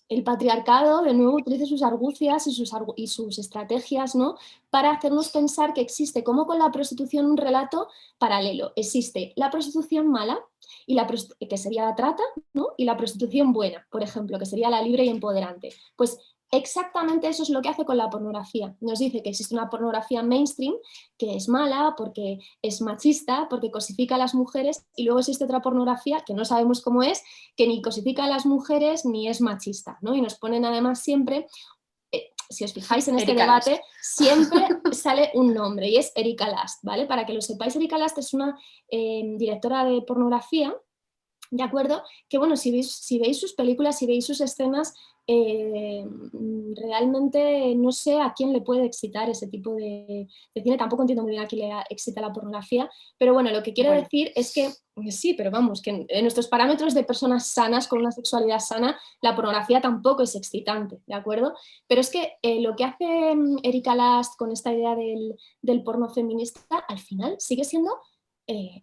el patriarcado de nuevo utiliza sus argucias y sus estrategias, ¿no?, para hacernos pensar que existe, como con la prostitución, un relato paralelo. Existe la prostitución mala, que sería la trata, ¿no?, y la prostitución buena, por ejemplo, que sería la libre y empoderante. Pues exactamente eso es lo que hace con la pornografía. Nos dice que existe una pornografía mainstream que es mala porque es machista, porque cosifica a las mujeres, y luego existe otra pornografía que no sabemos cómo es, que ni cosifica a las mujeres ni es machista, ¿no? Y nos ponen además siempre, si os fijáis en este debate, siempre sale un nombre y es Erika Lust, ¿vale? Para que lo sepáis, Erika Lust es una directora de pornografía, ¿de acuerdo? Que bueno, si veis sus películas, si veis sus escenas, realmente no sé a quién le puede excitar ese tipo de cine, tampoco entiendo muy bien a quién le excita la pornografía, pero bueno, lo que quiero decir es que sí, pero vamos, que en nuestros parámetros de personas sanas, con una sexualidad sana, la pornografía tampoco es excitante, ¿de acuerdo? Pero es que lo que hace Erika Lust con esta idea del porno feminista, al final sigue siendo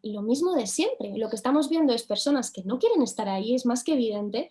lo mismo de siempre. Lo que estamos viendo es personas que no quieren estar ahí, es más que evidente,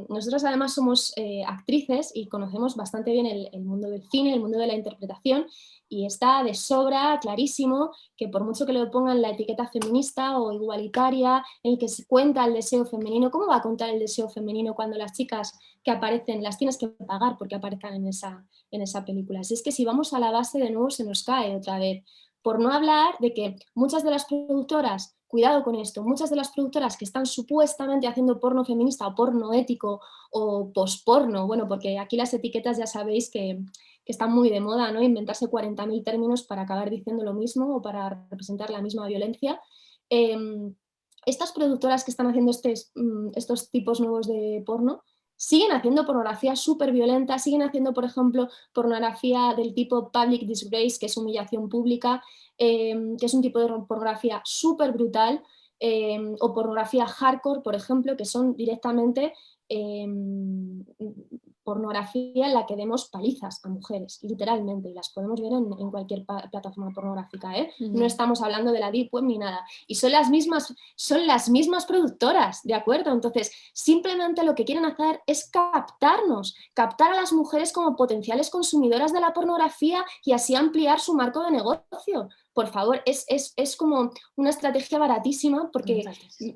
Nosotras además somos actrices y conocemos bastante bien el mundo del cine, el mundo de la interpretación, y está de sobra clarísimo que por mucho que le pongan la etiqueta feminista o igualitaria, en el que se cuenta el deseo femenino, ¿cómo va a contar el deseo femenino cuando las chicas que aparecen las tienes que pagar porque aparezcan en esa película? Si es que si vamos a la base de nuevo se nos cae otra vez. Por no hablar de que muchas de las productoras, cuidado con esto, muchas de las productoras que están supuestamente haciendo porno feminista o porno ético o posporno, bueno, porque aquí las etiquetas ya sabéis que están muy de moda, ¿no? Inventarse 40.000 términos para acabar diciendo lo mismo o para representar la misma violencia. Estas productoras que están haciendo estos tipos nuevos de porno siguen haciendo pornografía súper violenta, siguen haciendo, por ejemplo, pornografía del tipo public disgrace, que es humillación pública, que es un tipo de pornografía súper brutal, o pornografía hardcore, por ejemplo, que son directamente pornografía en la que demos palizas a mujeres, literalmente, y las podemos ver en cualquier plataforma pornográfica, ¿eh? No estamos hablando de la Deep Web ni nada. Y son las mismas productoras, ¿de acuerdo? Entonces, simplemente lo que quieren hacer es captar a las mujeres como potenciales consumidoras de la pornografía y así ampliar su marco de negocio. Por favor, es como una estrategia baratísima, porque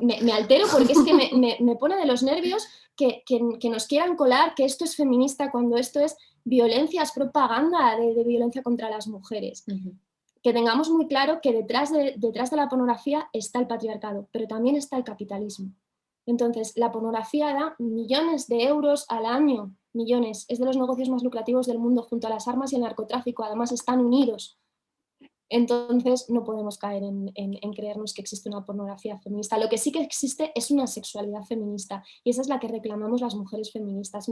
me altero, porque es que me pone de los nervios que nos quieran colar que esto es feminista cuando esto es violencia, es propaganda de violencia contra las mujeres. Que tengamos muy claro que detrás de la pornografía está el patriarcado, pero también está el capitalismo. Entonces, la pornografía da millones de euros al año, millones, es de los negocios más lucrativos del mundo junto a las armas y el narcotráfico, además están unidos. Entonces no podemos caer en creernos que existe una pornografía feminista. Lo que sí que existe es una sexualidad feminista, y esa es la que reclamamos las mujeres feministas,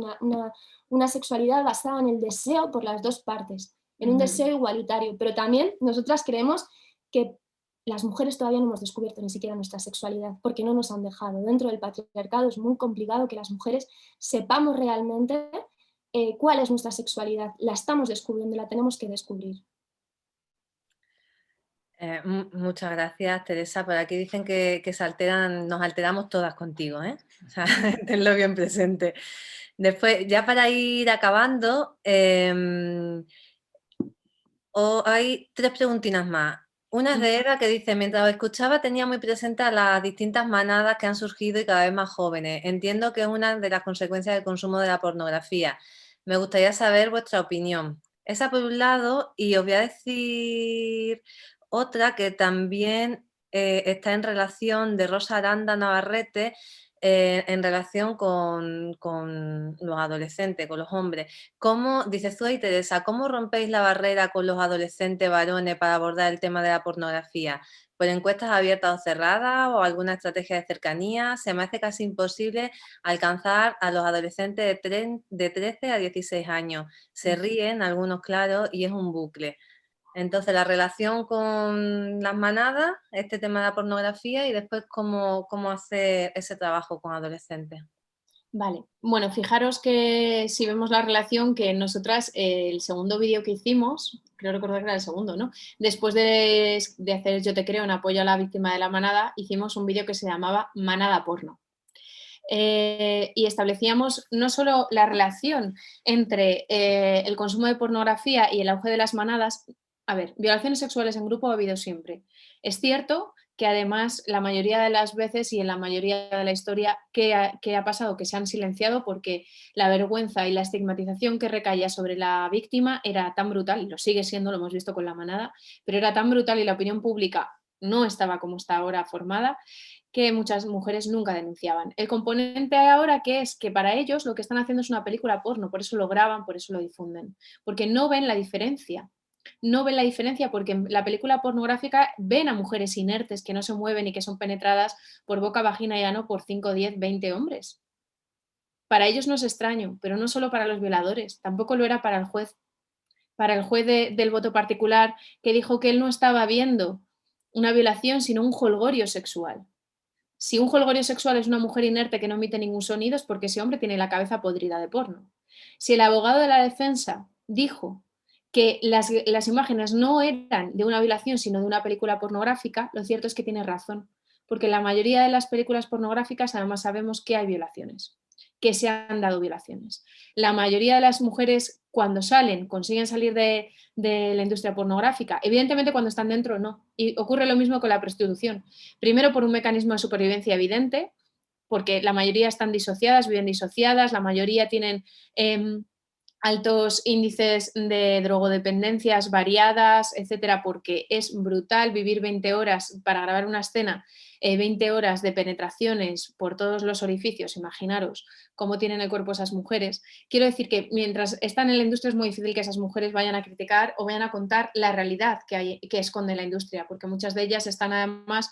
una sexualidad basada en el deseo por las dos partes, en un deseo igualitario, pero también nosotras creemos que las mujeres todavía no hemos descubierto ni siquiera nuestra sexualidad, porque no nos han dejado. Dentro del patriarcado es muy complicado que las mujeres sepamos realmente cuál es nuestra sexualidad. La estamos descubriendo, la tenemos que descubrir. Muchas gracias, Teresa. Por aquí dicen que nos alteramos todas contigo, ¿eh? O sea, tenlo bien presente. Después, ya para ir acabando, hay 3 preguntinas más. Una es de Eva, que dice: mientras os escuchaba tenía muy presente a las distintas manadas que han surgido y cada vez más jóvenes. Entiendo que es una de las consecuencias del consumo de la pornografía. Me gustaría saber vuestra opinión. Esa por un lado, y os voy a decir otra que también está en relación, de Rosa Aranda Navarrete, en relación con los adolescentes, con los hombres. ¿Cómo, dices tú ahí, Teresa, cómo rompéis la barrera con los adolescentes varones para abordar el tema de la pornografía? ¿Por encuestas abiertas o cerradas o alguna estrategia de cercanía? Se me hace casi imposible alcanzar a los adolescentes de 13 a 16 años. Se ríen, algunos claro, y es un bucle. Entonces, la relación con las manadas, este tema de la pornografía, y después cómo hacer ese trabajo con adolescentes. Vale, bueno, fijaros que si vemos la relación, que nosotras el segundo vídeo que hicimos, creo recordar que era el segundo, ¿no? Después de hacer Yo te creo en apoyo a la víctima de la manada, hicimos un vídeo que se llamaba Manada Porno. Y establecíamos no solo la relación entre el consumo de pornografía y el auge de las manadas. A ver, violaciones sexuales en grupo ha habido siempre. Es cierto que además la mayoría de las veces y en la mayoría de la historia que ha pasado, que se han silenciado porque la vergüenza y la estigmatización que recaía sobre la víctima era tan brutal, y lo sigue siendo, lo hemos visto con la manada, pero era tan brutal y la opinión pública no estaba como está ahora formada, que muchas mujeres nunca denunciaban. El componente ahora, que es que para ellos lo que están haciendo es una película porno, por eso lo graban, por eso lo difunden, porque no ven la diferencia. No ven la diferencia porque en la película pornográfica ven a mujeres inertes que no se mueven y que son penetradas por boca, vagina y ano por 5, 10, 20 hombres. Para ellos no es extraño, pero no solo para los violadores, tampoco lo era para el juez. Para el juez del voto particular, que dijo que él no estaba viendo una violación, sino un jolgorio sexual. Si un jolgorio sexual es una mujer inerte que no emite ningún sonido, es porque ese hombre tiene la cabeza podrida de porno. Si el abogado de la defensa dijo que las imágenes no eran de una violación, sino de una película pornográfica, lo cierto es que tiene razón, porque en la mayoría de las películas pornográficas además sabemos que hay violaciones. que se han dado violaciones. La mayoría de las mujeres cuando salen, consiguen salir de la industria pornográfica. Evidentemente cuando están dentro no. Y ocurre lo mismo con la prostitución. Primero por un mecanismo de supervivencia evidente, porque la mayoría están disociadas, viven disociadas, la mayoría tienen altos índices de drogodependencias variadas, etcétera, porque es brutal vivir 20 horas para grabar una escena, 20 horas de penetraciones por todos los orificios, imaginaros cómo tienen el cuerpo esas mujeres. Quiero decir que mientras están en la industria es muy difícil que esas mujeres vayan a criticar o vayan a contar la realidad que esconde la industria, porque muchas de ellas están además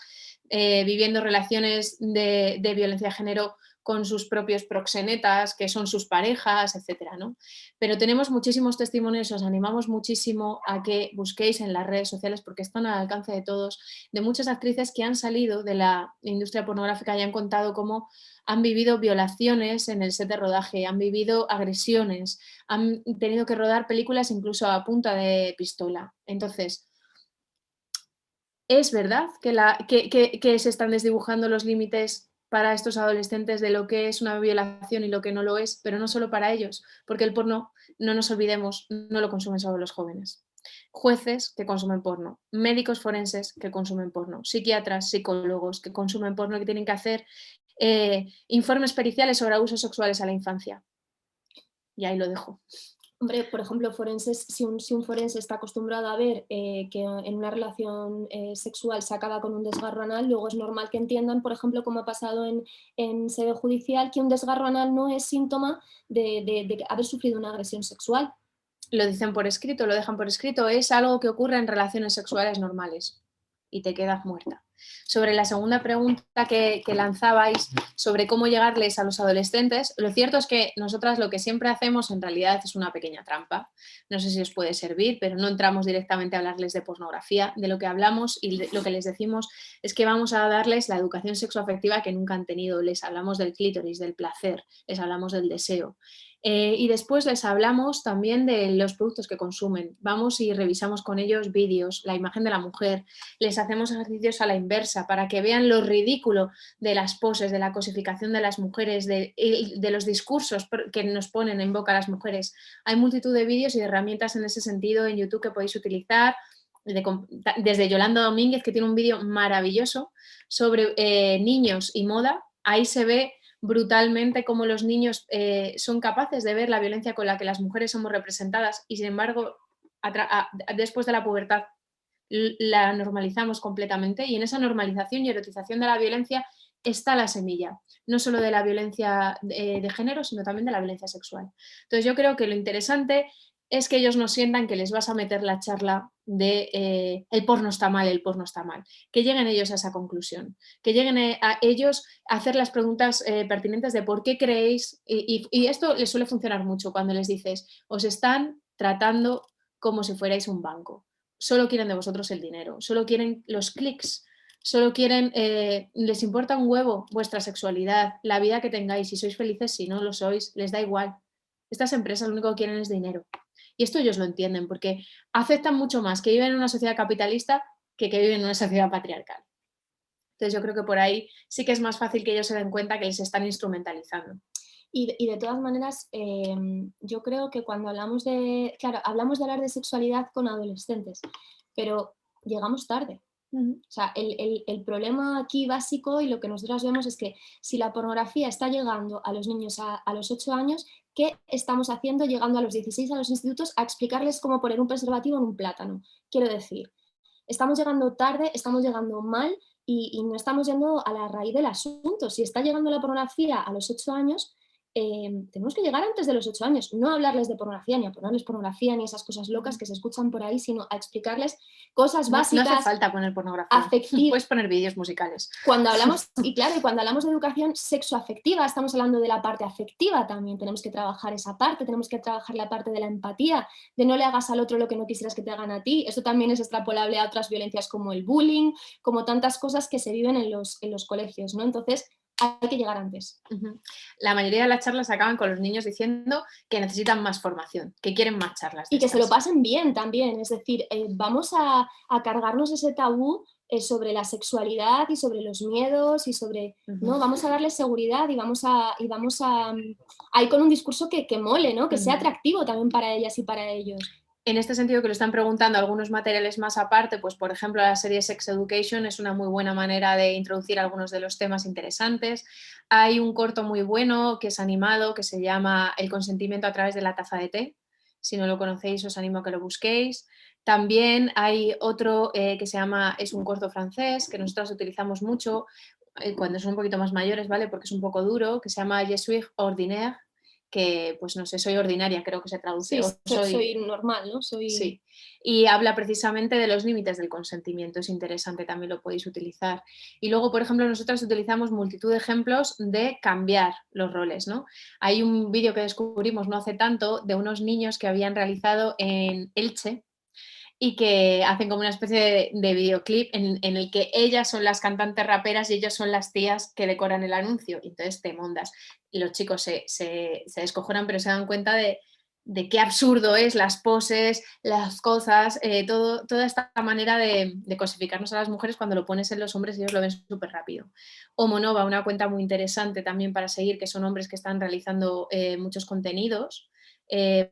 viviendo relaciones de violencia de género con sus propios proxenetas, que son sus parejas, etcétera, ¿no? Pero tenemos muchísimos testimonios, os animamos muchísimo a que busquéis en las redes sociales, porque están al alcance de todos, de muchas actrices que han salido de la industria pornográfica y han contado cómo han vivido violaciones en el set de rodaje, han vivido agresiones, han tenido que rodar películas incluso a punta de pistola. Entonces, es verdad que se están desdibujando los límites para estos adolescentes de lo que es una violación y lo que no lo es, pero no solo para ellos, porque el porno, no nos olvidemos, no lo consumen solo los jóvenes. Jueces que consumen porno, médicos forenses que consumen porno, psiquiatras, psicólogos que consumen porno y que tienen que hacer informes periciales sobre abusos sexuales a la infancia. Y ahí lo dejo. Hombre, por ejemplo, forenses, si un forense está acostumbrado a ver que en una relación sexual se acaba con un desgarro anal, luego es normal que entiendan, por ejemplo, como ha pasado en sede judicial, que un desgarro anal no es síntoma de haber sufrido una agresión sexual. Lo dicen por escrito, lo dejan por escrito, es algo que ocurre en relaciones sexuales normales y te quedas muerta. Sobre la segunda pregunta que lanzabais sobre cómo llegarles a los adolescentes, lo cierto es que nosotras lo que siempre hacemos en realidad es una pequeña trampa. No sé si os puede servir, pero no entramos directamente a hablarles de pornografía. De lo que hablamos y lo que les decimos es que vamos a darles la educación sexoafectiva que nunca han tenido. Les hablamos del clítoris, del placer, les hablamos del deseo. Y después les hablamos también de los productos que consumen. Vamos y revisamos con ellos vídeos, la imagen de la mujer, les hacemos ejercicios a la inversa para que vean lo ridículo de las poses, de la cosificación de las mujeres, de los discursos que nos ponen en boca a las mujeres. Hay multitud de vídeos y de herramientas en ese sentido en YouTube que podéis utilizar, desde Yolanda Domínguez, que tiene un vídeo maravilloso sobre niños y moda. Ahí se ve brutalmente cómo los niños son capaces de ver la violencia con la que las mujeres somos representadas y sin embargo después de la pubertad la normalizamos completamente, y en esa normalización y erotización de la violencia está la semilla, no solo de la violencia de género, sino también de la violencia sexual. Entonces yo creo que lo interesante es que ellos no sientan que les vas a meter la charla de el porno está mal, el porno está mal. Que lleguen ellos a esa conclusión, que lleguen a ellos a hacer las preguntas pertinentes de por qué creéis, y esto les suele funcionar mucho cuando les dices, os están tratando como si fuerais un banco, solo quieren de vosotros el dinero, solo quieren los clics, solo quieren, les importa un huevo vuestra sexualidad, la vida que tengáis, si sois felices, si no lo sois, les da igual. Estas empresas lo único que quieren es dinero. Y esto ellos lo entienden porque aceptan mucho más que viven en una sociedad capitalista que viven en una sociedad patriarcal. Entonces yo creo que por ahí sí que es más fácil que ellos se den cuenta que les están instrumentalizando. Y de todas maneras, yo creo que cuando hablamos hablamos de hablar de sexualidad con adolescentes, pero llegamos tarde. O sea, el problema aquí básico y lo que nosotros vemos es que si la pornografía está llegando a los niños a los 8 años, ¿qué estamos haciendo llegando a los 16 a los institutos a explicarles cómo poner un preservativo en un plátano? Quiero decir, estamos llegando tarde, estamos llegando mal y no estamos yendo a la raíz del asunto. Si está llegando la pornografía a los 8 años, tenemos que llegar antes de los 8 años, no a hablarles de pornografía, ni a ponerles pornografía, ni esas cosas locas que se escuchan por ahí, sino a explicarles cosas básicas. No hace falta poner pornografía, puedes poner vídeos musicales. Cuando hablamos, cuando hablamos de educación sexoafectiva, estamos hablando de la parte afectiva también, tenemos que trabajar esa parte, tenemos que trabajar la parte de la empatía, de no le hagas al otro lo que no quisieras que te hagan a ti. Esto también es extrapolable a otras violencias como el bullying, como tantas cosas que se viven en los colegios, ¿no? Entonces, hay que llegar antes. La mayoría de las charlas acaban con los niños diciendo que necesitan más formación, que quieren más charlas. Y que se lo pasen bien también, es decir, vamos a cargarnos ese tabú sobre la sexualidad y sobre los miedos y sobre, ¿no? Vamos a darles seguridad y vamos a ir con un discurso que mole, ¿no? Que sea atractivo también para ellas y para ellos. En este sentido, que lo están preguntando algunos materiales más aparte, pues por ejemplo la serie Sex Education es una muy buena manera de introducir algunos de los temas interesantes. Hay un corto muy bueno que es animado, que se llama El consentimiento a través de la taza de té. Si no lo conocéis, os animo a que lo busquéis. También hay otro que se llama, es un corto francés, que nosotros utilizamos mucho cuando son un poquito más mayores, ¿vale? Porque es un poco duro, que se llama Je suis ordinaire, que pues no sé, soy ordinaria, creo que se traduce. Sí, soy normal, ¿no? Sí, y habla precisamente de los límites del consentimiento, es interesante, también lo podéis utilizar. Y luego, por ejemplo, nosotros utilizamos multitud de ejemplos de cambiar los roles, ¿no? Hay un vídeo que descubrimos no hace tanto de unos niños que habían realizado en Elche, y que hacen como una especie de videoclip en el que ellas son las cantantes raperas y ellos son las tías que decoran el anuncio. Y entonces te mondas. Y los chicos se descojonan, pero se dan cuenta de qué absurdo es las poses, las cosas, toda esta manera de cosificarnos a las mujeres. Cuando lo pones en los hombres ellos lo ven súper rápido. Homonova, una cuenta muy interesante también para seguir, que son hombres que están realizando muchos contenidos,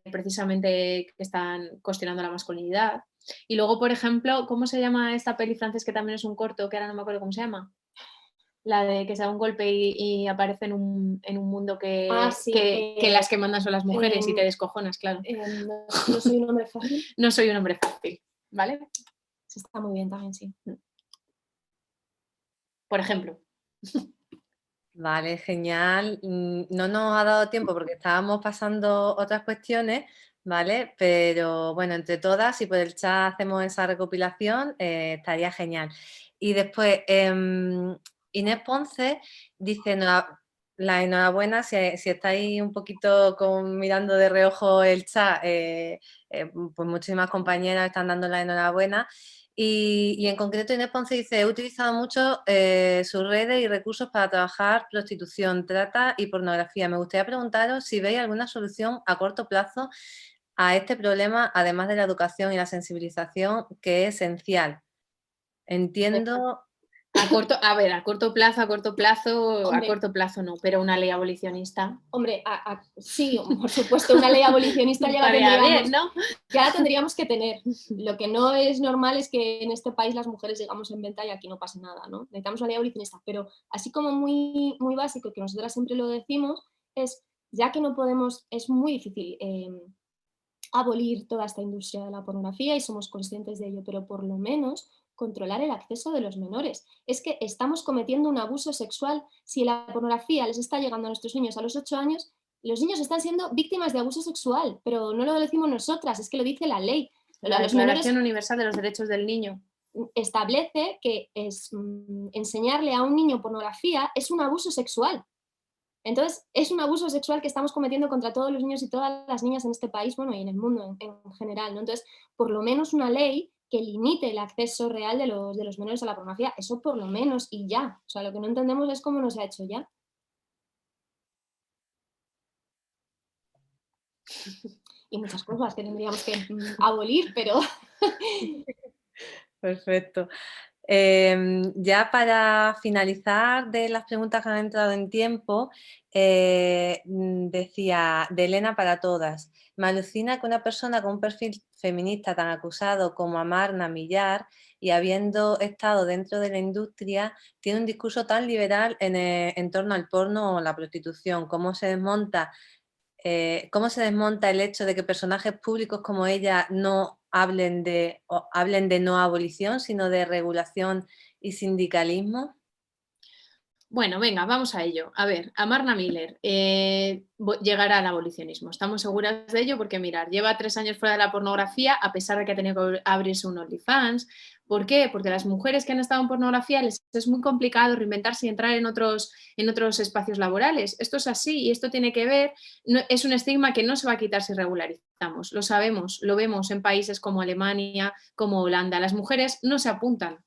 precisamente que están cuestionando la masculinidad. Y luego, por ejemplo, ¿cómo se llama esta peli francés que también es un corto, que ahora no me acuerdo cómo se llama? La de que se da un golpe y aparece en un mundo que las que mandan son las mujeres y te descojonas, claro. No soy un hombre fácil. No soy un hombre fácil, ¿vale? Eso está muy bien también, sí. Por ejemplo. Vale, genial. No nos ha dado tiempo porque estábamos pasando otras cuestiones, ¿vale? Pero bueno, entre todas, si por el chat hacemos esa recopilación, estaría genial. Y después, Inés Ponce dice, la enhorabuena, si estáis un poquito mirando de reojo el chat, pues muchísimas compañeras están dando la enhorabuena. Y en concreto Inés Ponce dice, he utilizado mucho sus redes y recursos para trabajar prostitución, trata y pornografía. Me gustaría preguntaros si veis alguna solución a corto plazo a este problema, además de la educación y la sensibilización, que es esencial. Entiendo... A corto plazo no, pero una ley abolicionista. Hombre, sí, por supuesto, una ley abolicionista ya la tendríamos que tener. Lo que no es normal es que en este país las mujeres llegamos en venta y aquí no pase nada, ¿no? Necesitamos una ley abolicionista, pero así como muy, muy básico, que nosotras siempre lo decimos, es, ya que no podemos, es muy difícil abolir toda esta industria de la pornografía y somos conscientes de ello, pero por lo menos controlar el acceso de los menores. Es que estamos cometiendo un abuso sexual. Si la pornografía les está llegando a nuestros niños a los 8 años, los niños están siendo víctimas de abuso sexual, pero no lo decimos nosotras, es que lo dice la ley. La Declaración Universal de los Derechos del Niño establece que enseñarle a un niño pornografía es un abuso sexual. Entonces, es un abuso sexual que estamos cometiendo contra todos los niños y todas las niñas en este país, bueno, y en el mundo en general, ¿no? Entonces, por lo menos una ley que limite el acceso real de los menores a la pornografía, eso por lo menos, y ya. O sea, lo que no entendemos es cómo no se ha hecho ya. Y muchas cosas que tendríamos que abolir, pero... Perfecto. Ya para finalizar de las preguntas que han entrado en tiempo, decía de Elena para todas, me alucina que una persona con un perfil feminista tan acusado como Amarna Millar y habiendo estado dentro de la industria, tiene un discurso tan liberal en torno al porno o la prostitución. ¿Cómo se desmonta el hecho de que personajes públicos como ella no hablen de no abolición, sino de regulación y sindicalismo? Bueno, venga, vamos a ello. A ver, Amarna Miller llegará al abolicionismo. Estamos seguras de ello porque, mirad, lleva 3 años fuera de la pornografía a pesar de que ha tenido que abrirse un OnlyFans. ¿Por qué? Porque a las mujeres que han estado en pornografía les es muy complicado reinventarse y entrar en otros espacios laborales. Esto es así y esto tiene que ver, es un estigma que no se va a quitar si regularizamos. Lo sabemos, lo vemos en países como Alemania, como Holanda. Las mujeres no se apuntan.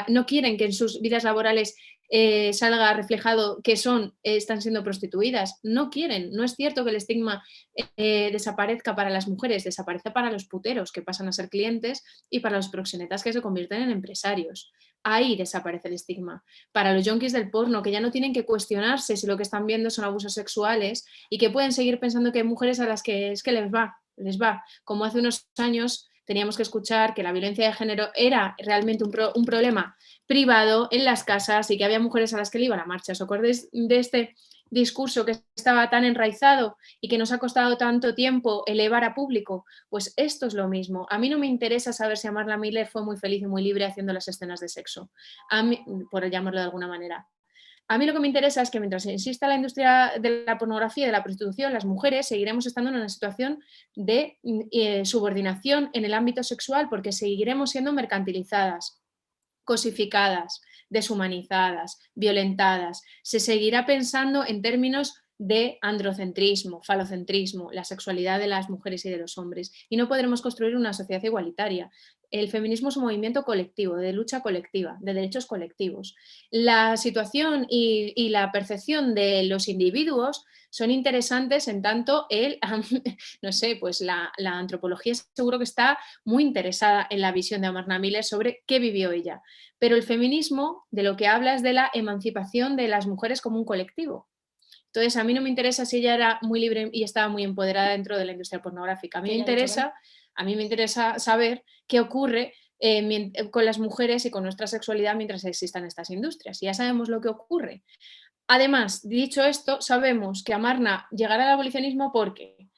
No quieren que en sus vidas laborales salga reflejado que están siendo prostituidas. No quieren, no es cierto que el estigma desaparezca para las mujeres, desaparece para los puteros que pasan a ser clientes y para los proxenetas que se convierten en empresarios. Ahí desaparece el estigma. Para los yonkis del porno, que ya no tienen que cuestionarse si lo que están viendo son abusos sexuales y que pueden seguir pensando que hay mujeres a las que es que les va. Como hace unos años teníamos que escuchar que la violencia de género era realmente un problema privado en las casas y que había mujeres a las que le iban a marcha. ¿Os acordáis de este discurso que estaba tan enraizado y que nos ha costado tanto tiempo elevar a público? Pues esto es lo mismo. A mí no me interesa saber si Amarna Miller fue muy feliz y muy libre haciendo las escenas de sexo, a mí, por llamarlo de alguna manera. A mí lo que me interesa es que mientras exista la industria de la pornografía y de la prostitución, las mujeres seguiremos estando en una situación de subordinación en el ámbito sexual porque seguiremos siendo mercantilizadas, cosificadas, deshumanizadas, violentadas. Se seguirá pensando en términos de androcentrismo, falocentrismo, la sexualidad de las mujeres y de los hombres, y no podremos construir una sociedad igualitaria. El feminismo es un movimiento colectivo, de lucha colectiva, de derechos colectivos. La situación y la percepción de los individuos son interesantes en tanto no sé, pues la antropología seguro que está muy interesada en la visión de Amarna Miller sobre qué vivió ella. Pero el feminismo de lo que habla es de la emancipación de las mujeres como un colectivo. Entonces, a mí no me interesa si ella era muy libre y estaba muy empoderada dentro de la industria pornográfica. A mí me interesa saber qué ocurre con las mujeres y con nuestra sexualidad mientras existan estas industrias. Y ya sabemos lo que ocurre. Además, dicho esto, sabemos que Amarna llegará al abolicionismo porque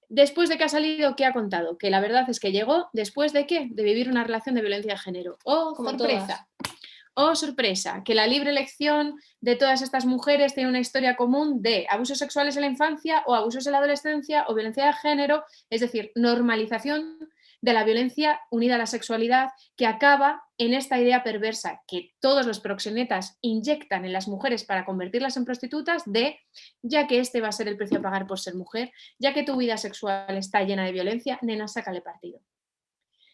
después de que ha salido, ¿qué ha contado? Que la verdad es que llegó después de ¿qué? De vivir una relación de violencia de género. ¡Oh, Como sorpresa! ¡Oh, sorpresa! Que la libre elección de todas estas mujeres tiene una historia común de abusos sexuales en la infancia o abusos en la adolescencia o violencia de género, es decir, normalización de la violencia unida a la sexualidad que acaba en esta idea perversa que todos los proxenetas inyectan en las mujeres para convertirlas en prostitutas de, ya que este va a ser el precio a pagar por ser mujer, ya que tu vida sexual está llena de violencia, nena, sácale partido.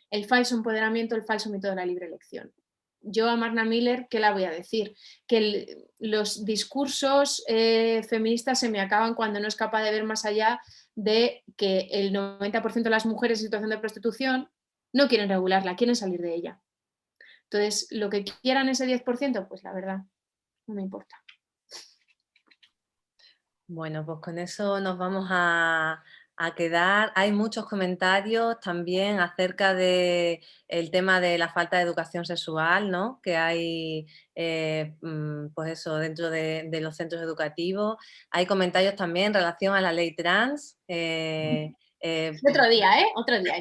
El falso empoderamiento, el falso mito de la libre elección. Yo a Amarna Miller, ¿qué la voy a decir? Que los discursos feministas se me acaban cuando no es capaz de ver más allá de que el 90% de las mujeres en situación de prostitución no quieren regularla, quieren salir de ella. Entonces, lo que quieran ese 10%, pues la verdad, no me importa. Bueno, pues con eso nos vamos a quedar. Hay muchos comentarios también acerca del tema de la falta de educación sexual, ¿no? Que hay, pues eso, dentro de los centros educativos. Hay comentarios también en relación a la ley trans. Otro día, ¿eh? Otro día.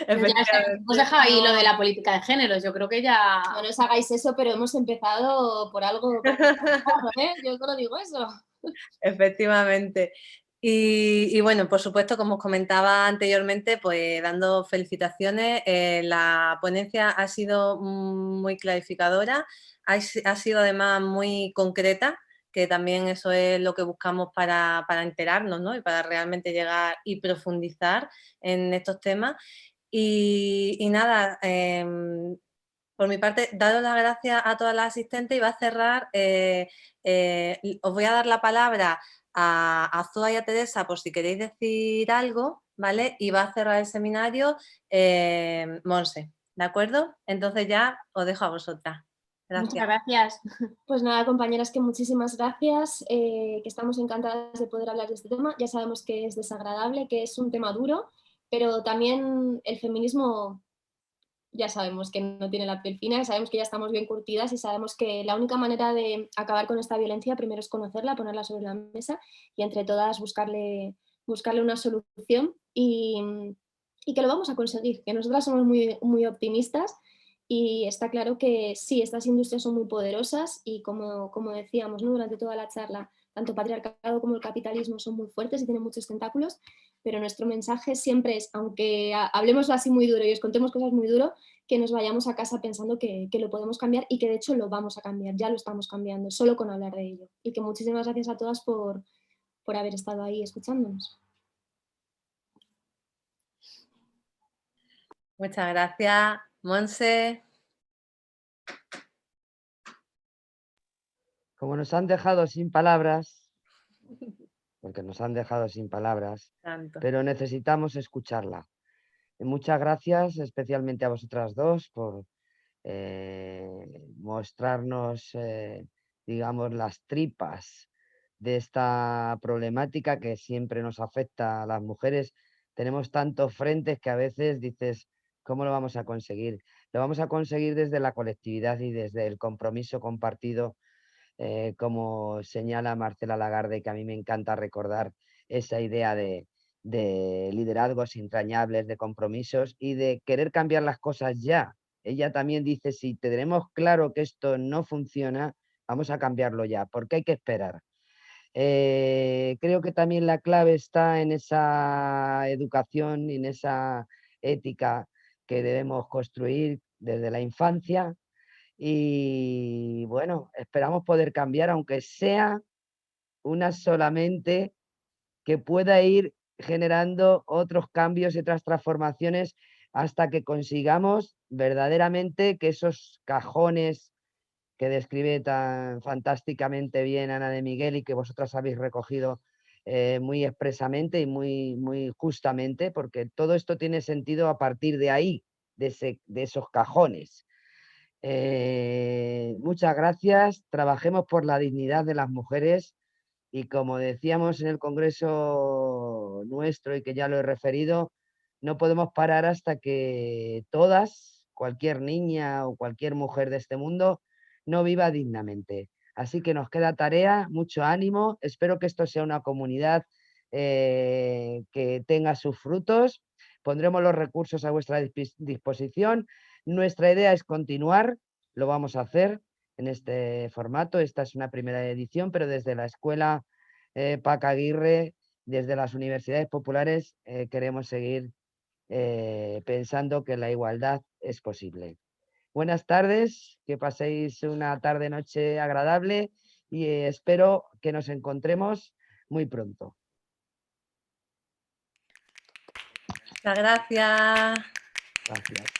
Hemos dejado ahí lo de la política de género, yo creo que ya... No os hagáis eso, pero hemos empezado por algo, ¿eh? Yo solo digo eso. Efectivamente. Y bueno, por supuesto, como os comentaba anteriormente, pues dando felicitaciones, la ponencia ha sido muy clarificadora, ha sido además muy concreta, que también eso es lo que buscamos para enterarnos, ¿no? Y para realmente llegar y profundizar en estos temas. Y nada, por mi parte, daros las gracias a todas las asistentes y va a cerrar, os voy a dar la palabra a Zoa y a Teresa por si queréis decir algo, ¿vale? Y va a cerrar el seminario Monse, ¿de acuerdo? Entonces ya os dejo a vosotras. Gracias. Muchas gracias. Pues nada, compañeras, que muchísimas gracias, que estamos encantadas de poder hablar de este tema. Ya sabemos que es desagradable, que es un tema duro, pero también el feminismo ya sabemos que no tiene la piel fina, sabemos que ya estamos bien curtidas y sabemos que la única manera de acabar con esta violencia primero es conocerla, ponerla sobre la mesa y entre todas buscarle una solución y que lo vamos a conseguir, que nosotras somos muy optimistas y está claro que sí, estas industrias son muy poderosas y como decíamos, ¿no? Durante toda la charla, tanto el patriarcado como el capitalismo son muy fuertes y tienen muchos tentáculos, pero nuestro mensaje siempre es, aunque hablemos así muy duro y os contemos cosas muy duro, que nos vayamos a casa pensando que lo podemos cambiar y que de hecho lo vamos a cambiar, ya lo estamos cambiando, solo con hablar de ello. Y que muchísimas gracias a todas por haber estado ahí escuchándonos. Muchas gracias, Monse. Como nos han dejado sin palabras, porque nos han dejado sin palabras, Tanto. pero necesitamos escucharla. Muchas gracias, especialmente a vosotras dos, por mostrarnos, digamos, las tripas de esta problemática que siempre nos afecta a las mujeres. Tenemos tantos frentes que a veces dices, ¿cómo lo vamos a conseguir? Lo vamos a conseguir desde la colectividad y desde el compromiso compartido, como señala Marcela Lagarde, que a mí me encanta recordar esa idea de liderazgos entrañables, de compromisos y de querer cambiar las cosas ya. Ella también dice, si tenemos claro que esto no funciona, vamos a cambiarlo ya, porque hay que esperar. Creo que también la clave está en esa educación y en esa ética que debemos construir desde la infancia y bueno, esperamos poder cambiar, aunque sea una solamente, que pueda ir generando otros cambios y otras transformaciones hasta que consigamos verdaderamente que esos cajones que describe tan fantásticamente bien Ana de Miguel y que vosotras habéis recogido muy expresamente y muy justamente, porque todo esto tiene sentido a partir de ahí, de esos cajones. Muchas gracias, trabajemos por la dignidad de las mujeres y como decíamos en el congreso nuestro y que ya lo he referido, no podemos parar hasta que todas, cualquier niña o cualquier mujer de este mundo, no viva dignamente. Así que nos queda tarea, mucho ánimo, espero que esto sea una comunidad que tenga sus frutos, pondremos los recursos a vuestra disposición. Nuestra idea es continuar, lo vamos a hacer en este formato. Esta es una primera edición, pero desde la Escuela Paca Aguirre, desde las universidades populares, queremos seguir pensando que la igualdad es posible. Buenas tardes, que paséis una tarde-noche agradable y espero que nos encontremos muy pronto. Muchas gracias. Gracias.